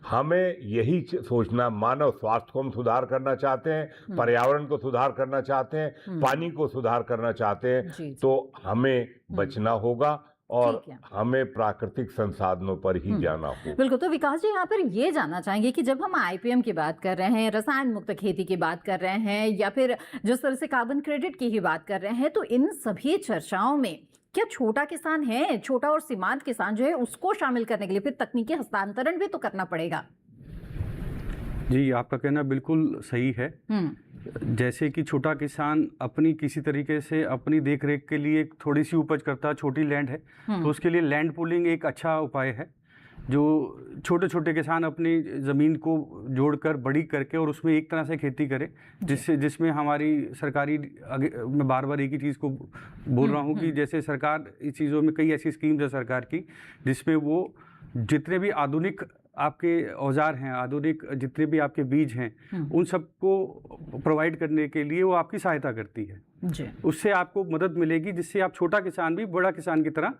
हमें यही सोचना, मानव स्वास्थ्य को हम सुधार करना चाहते हैं, पर्यावरण को सुधार करना चाहते हैं, पानी को सुधार करना चाहते हैं, तो हमें बचना होगा और हमें प्राकृतिक संसाधनों पर ही जाना होगा। बिल्कुल। तो विकास जी, यहाँ पर ये जानना चाहेंगे कि जब हम आईपीएम की बात कर रहे हैं, रसायन मुक्त खेती की बात कर रहे हैं, या फिर जिस तरह से कार्बन क्रेडिट की ही बात कर रहे हैं, तो इन सभी चर्चाओं में क्या छोटा किसान है, छोटा और सीमांत किसान जो है, उसको शामिल करने के लिए फिर तकनीकी हस्तांतरण भी तो करना पड़ेगा? जी, आपका कहना बिल्कुल सही है। जैसे कि छोटा किसान अपनी किसी तरीके से अपनी देखरेख के लिए थोड़ी सी उपज करता है, छोटी लैंड है, तो उसके लिए लैंड पूलिंग एक अच्छा उपाय है। जो छोटे छोटे किसान अपनी ज़मीन को जोड़कर बड़ी करके और उसमें एक तरह से खेती करें, जिसमें हमारी सरकारी, मैं बार बार एक ही चीज़ को बोल रहा हूँ कि जैसे सरकार इस चीज़ों में कई ऐसी स्कीम्स है सरकार की, जिसमें वो जितने भी आधुनिक आपके औजार हैं, आधुनिक जितने भी आपके बीज हैं, उन सबको प्रोवाइड करने के लिए वो आपकी सहायता करती है। उससे आपको मदद मिलेगी, जिससे आप छोटा किसान भी बड़ा किसान की तरह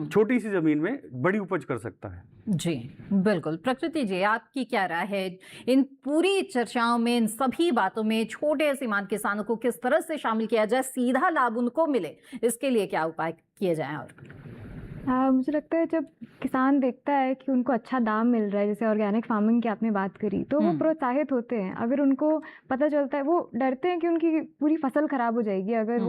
छोटी सी जमीन में बड़ी उपज कर सकता है। जी बिल्कुल। प्रकृति जी, आपकी क्या राय है इन पूरी चर्चाओं में, इन सभी बातों में छोटे सीमांत किसानों को किस तरह से शामिल किया जाए, सीधा लाभ उनको मिले, इसके लिए क्या उपाय किए जाए? और मुझे लगता है जब किसान देखता है कि उनको अच्छा दाम मिल रहा है, जैसे ऑर्गेनिक फार्मिंग की आपने बात करी, तो वो प्रोत्साहित होते हैं। अगर उनको पता चलता है, वो डरते हैं कि उनकी पूरी फसल खराब हो जाएगी अगर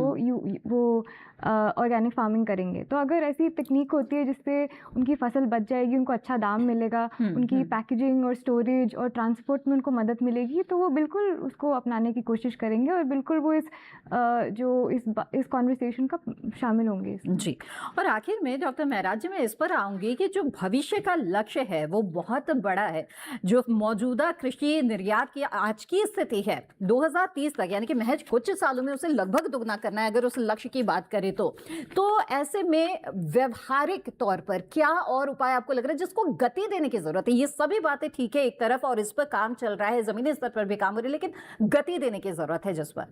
वो ऑर्गेनिक फार्मिंग करेंगे। तो अगर ऐसी तकनीक होती है जिससे उनकी फसल बच जाएगी, उनको अच्छा दाम मिलेगा, उनकी पैकेजिंग और स्टोरेज और ट्रांसपोर्ट में उनको मदद मिलेगी, तो वो बिल्कुल उसको अपनाने की कोशिश करेंगे और बिल्कुल वो इस कॉन्वर्सेशन का शामिल होंगे। जी। और आखिर में डॉक्टर महराज जी, मैं इस पर आऊँगी कि जो भविष्य का लक्ष्य है वो बहुत बड़ा है। जो मौजूदा कृषि निर्यात की आज की स्थिति है 2030 तक, यानी कि महज कुछ सालों में उसे लगभग दुगना करना है अगर उस लक्ष्य की बात करें तो ऐसे में व्यवहारिक तौर पर क्या और उपाय आपको लग रहा है जिसको गति देने की जरूरत है? ये सभी बातें ठीक है एक तरफ और इस पर काम चल रहा है, जमीनी स्तर पर भी काम हो रही है, लेकिन गति देने की जरूरत है जिस पर।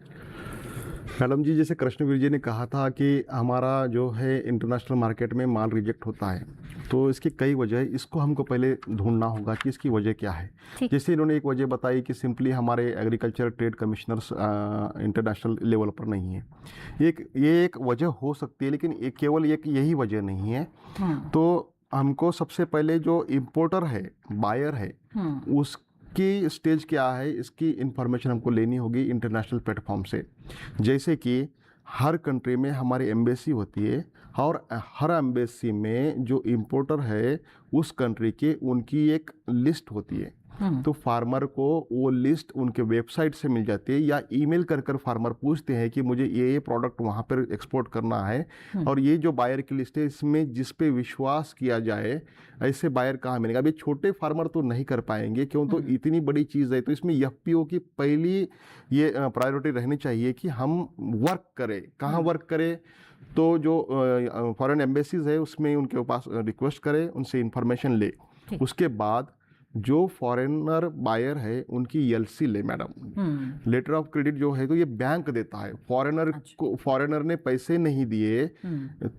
मैडम जी, जैसे कृष्णवीर जी ने कहा था कि हमारा जो है इंटरनेशनल मार्केट में माल रिजेक्ट होता है, तो इसकी कई वजह, इसको हमको पहले ढूंढना होगा कि इसकी वजह क्या है। जैसे इन्होंने एक वजह बताई कि सिंपली हमारे agriculture trade commissioners international level पर नहीं है। ये एक वजह हो सकती है, लेकिन केवल एक यही वजह नहीं है। तो हमको सबसे पहले जो इम्पोर्टर है, बायर है, उसकी स्टेज क्या है, इसकी इंफॉर्मेशन हमको लेनी होगी इंटरनेशनल प्लेटफॉर्म से। जैसे कि हर कंट्री में हमारी एम्बेसी होती है और हर एम्बेसी में जो इम्पोर्टर है उस कंट्री के, उनकी एक लिस्ट होती है। तो फार्मर को वो लिस्ट उनके वेबसाइट से मिल जाती है, या ईमेल कर फार्मर पूछते हैं कि मुझे ये प्रोडक्ट वहाँ पर एक्सपोर्ट करना है, और ये जो बायर की लिस्ट है इसमें जिस पे विश्वास किया जाए, ऐसे बायर कहाँ मिलेगा? अभी छोटे फार्मर तो नहीं कर पाएंगे, क्यों? तो इतनी बड़ी चीज़ है, तो इसमें एफपीओ की पहली ये प्रायोरिटी रहनी चाहिए कि हम वर्क करें। कहाँ वर्क करें? तो जो फॉरेन एम्बेसीज है उसमें उनके पास रिक्वेस्ट करें, उनसे इंफॉर्मेशन ले। उसके बाद जो फॉरेनर बायर है उनकी एलसी ले मैडम। लेटर ऑफ क्रेडिट जो है तो ये बैंक देता है। फॉरेनर को, फॉरेनर ने पैसे नहीं दिए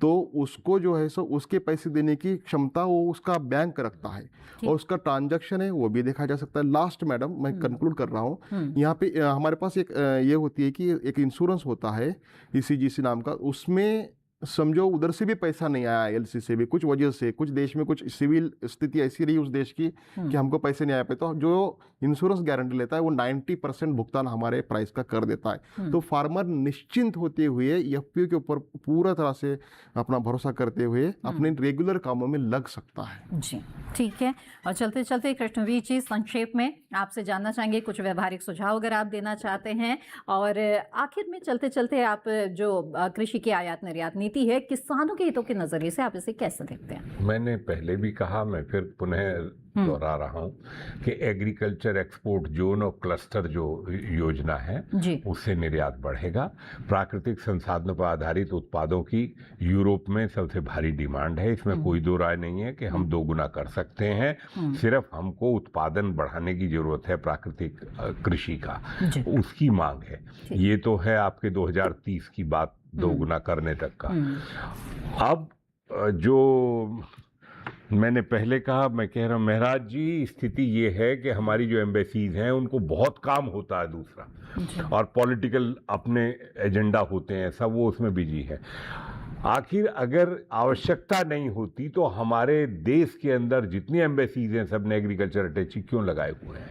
तो उसको जो है सो उसके पैसे देने की क्षमता वो उसका बैंक रखता है और उसका ट्रांजैक्शन है वो भी देखा जा सकता है। लास्ट मैडम मैं कंक्लूड कर रहा हूँ, यहाँ पे हमारे पास एक ये होती है कि एक इंश्योरेंस होता है ईसीजीसी नाम का, उसमें समझो उधर से भी पैसा नहीं आया, एलसी से भी कुछ वजह से, कुछ देश में कुछ सिविल स्थिति ऐसी रही उस देश की कि हमको पैसे नहीं आ पाए, तो जो इंश्योरेंस गारंटी लेता है वो 90% भुगतान हमारे प्राइस का कर देता है। तो फार्मर निश्चिंत होते हुए एफपीओ के ऊपर पूरा तरह से अपना भरोसा करते हुए अपने रेगुलर कामों में लग सकता है। जी ठीक है। और चलते चलते कृष्णवीर जी, संक्षेप में आपसे जानना चाहेंगे कुछ व्यवहारिक सुझाव अगर आप देना चाहते हैं, और आखिर में चलते चलते आप जो कृषि की आयात निर्यात नीति है किसानों के हितों के नजरिए से आप इसे कैसे देखते हैं? मैंने पहले भी कहा, मैं फिर पुनः दोहरा रहा हूँ कि एग्रीकल्चर एक्सपोर्ट जोन और क्लस्टर जो योजना है उससे निर्यात बढ़ेगा। प्राकृतिक संसाधनों पर आधारित उत्पादों की यूरोप में सबसे भारी डिमांड है, इसमें कोई दो राय नहीं है कि हम दोगुना कर सकते हैं। सिर्फ हमको उत्पादन बढ़ाने की जरूरत है, प्राकृतिक कृषि का उसकी मांग है। ये तो है आपके 2030 की बात, दोगुना करने तक का। अब जो मैंने पहले कहा, मैं कह रहा हूँ महराज जी, स्थिति ये है कि हमारी जो एम्बेसीज हैं उनको बहुत काम होता है दूसरा, और पॉलिटिकल अपने एजेंडा होते हैं सब, वो उसमें बिजी है। आखिर अगर आवश्यकता नहीं होती तो हमारे देश के अंदर जितनी एम्बेसीज हैं सब ने एग्रीकल्चर अटैची क्यों लगाए हुए हैं?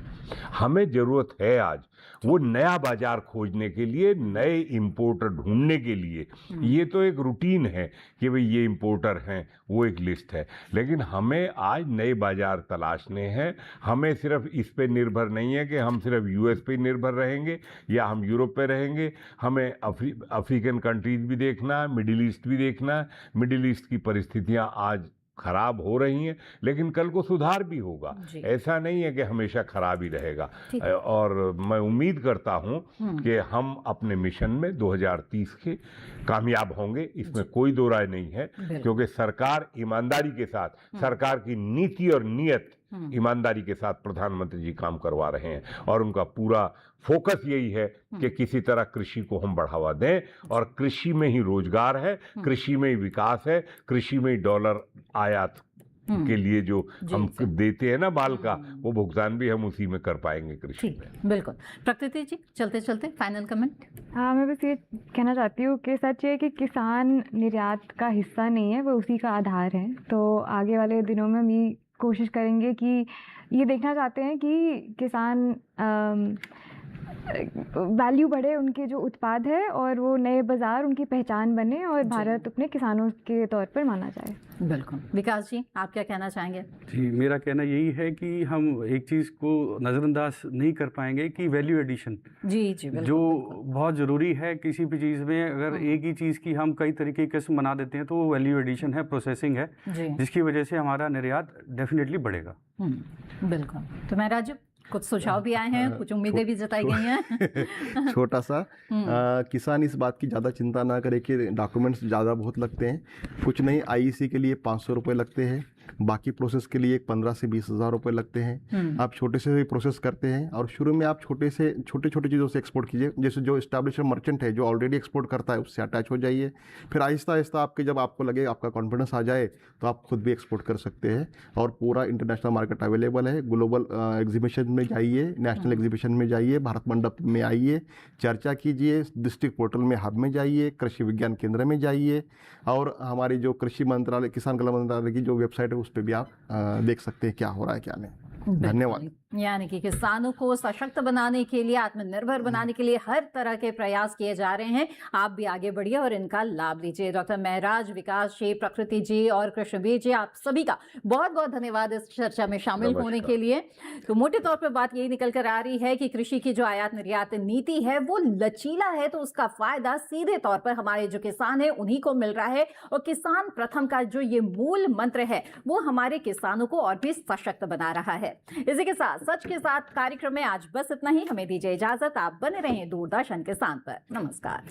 हमें जरूरत है आज वो नया बाजार खोजने के लिए, नए इंपोर्टर ढूंढने के लिए। ये तो एक रूटीन है कि भाई ये इंपोर्टर हैं, वो एक लिस्ट है, लेकिन हमें आज नए बाजार तलाशने हैं। हमें सिर्फ इस पे निर्भर नहीं है कि हम सिर्फ यूएस पे निर्भर रहेंगे या हम यूरोप पे रहेंगे। हमें अफ्रीकन कंट्रीज भी देखना है, मिडिल ईस्ट भी देखना है। मिडिल ईस्ट की परिस्थितियां आज खराब हो रही हैं, लेकिन कल को सुधार भी होगा। ऐसा नहीं है कि हमेशा खराब ही रहेगा। और मैं उम्मीद करता हूं कि हम अपने मिशन में 2030 के कामयाब होंगे, इसमें कोई दो राय नहीं है, क्योंकि सरकार ईमानदारी के साथ, सरकार की नीति और नियत ईमानदारी के साथ प्रधानमंत्री जी काम करवा रहे हैं, और उनका पूरा फोकस यही है कि किसी तरह कृषि को हम बढ़ावा दें, और कृषि में ही रोजगार है, कृषि में ही विकास है, कृषि में ही डॉलर आयात के लिए जो हम देते हैं ना माल का, वो भुगतान भी हम उसी में कर पाएंगे कृषि में। बिल्कुल। प्रकृति जी, चलते चलते फाइनल कमेंट। हाँ, मैं बस ये कहना चाहती हूँ कि सच है कि किसान निर्यात का हिस्सा नहीं है, वो उसी का आधार है। तो आगे वाले दिनों में हम ये कोशिश करेंगे कि ये देखना चाहते हैं कि किसान वैल्यू बढ़े, उनके जो उत्पाद है, और वो नए बाजार, उनकी पहचान बने, और भारत अपने किसानों के तौर पर माना जाए। बिल्कुल। विकास जी, आप क्या कहना चाहेंगे? जी, मेरा कहना यही है कि हम एक चीज़ को नज़रअंदाज नहीं कर पाएंगे कि वैल्यू एडिशन बिल्कुल, जो बहुत ज़रूरी है किसी भी चीज़ में। अगर एक ही चीज़ की हम कई तरीके के किस्म बना देते हैं तो वो वैल्यू एडिशन है, प्रोसेसिंग है, जिसकी वजह से हमारा निर्यात डेफिनेटली बढ़ेगा। बिल्कुल। तो मैं राजू, कुछ सुझाव भी आए हैं, कुछ उम्मीदें भी जताई गई हैं। छोटा सा किसान इस बात की ज़्यादा चिंता ना करे कि डॉक्यूमेंट्स ज़्यादा बहुत लगते हैं। कुछ नहीं, आईईसी के लिए 500 रुपये लगते हैं, बाकी प्रोसेस के लिए 15 से 20 हज़ार रुपये लगते हैं। आप छोटे से ही प्रोसेस करते हैं, और शुरू में आप छोटे छोटे चीज़ों से एक्सपोर्ट कीजिए। जैसे जो इस्टेब्लिश्ड मर्चेंट है जो ऑलरेडी एक्सपोर्ट करता है उससे अटैच हो जाइए। फिर आहिस्ता आहिस्ता जब आपको लगे, आपका कॉन्फिडेंस आ जाए, तो आप खुद भी एक्सपोर्ट कर सकते हैं। और पूरा इंटरनेशनल मार्केट अवेलेबल है। ग्लोबल एग्जीबिशन में जाइए, नेशनल एग्जीबिशन में जाइए, भारत मंडप में आइए, चर्चा कीजिए, डिस्ट्रिक्ट पोर्टल में हब में जाइए, कृषि विज्ञान केंद्र में जाइए, और हमारी जो कृषि मंत्रालय, किसान कल्याण मंत्रालय की जो वेबसाइट है उस पर भी आप देख सकते हैं क्या हो रहा है क्या नहीं। धन्यवाद। यानी कि किसानों को सशक्त बनाने के लिए, आत्मनिर्भर बनाने के लिए हर तरह के प्रयास किए जा रहे हैं। आप भी आगे बढ़िए और इनका लाभ लीजिए। डॉक्टर महराज, विकास जी, प्रकृति जी और कृष्णवीर जी, आप सभी का बहुत बहुत धन्यवाद इस चर्चा में शामिल होने के लिए। तो मोटे तौर पर बात यही निकल कर आ रही है कि कृषि की जो आयात निर्यात नीति है वो लचीला है, तो उसका फायदा सीधे तौर पर हमारे जो किसान है उन्हीं को मिल रहा है। और किसान प्रथम का जो ये मूल मंत्र है वो हमारे किसानों को और भी सशक्त बना रहा है। इसी के साथ सच के साथ कार्यक्रम में आज बस इतना ही। हमें दीजिए इजाजत। आप बने रहें दूरदर्शन किसान पर। नमस्कार।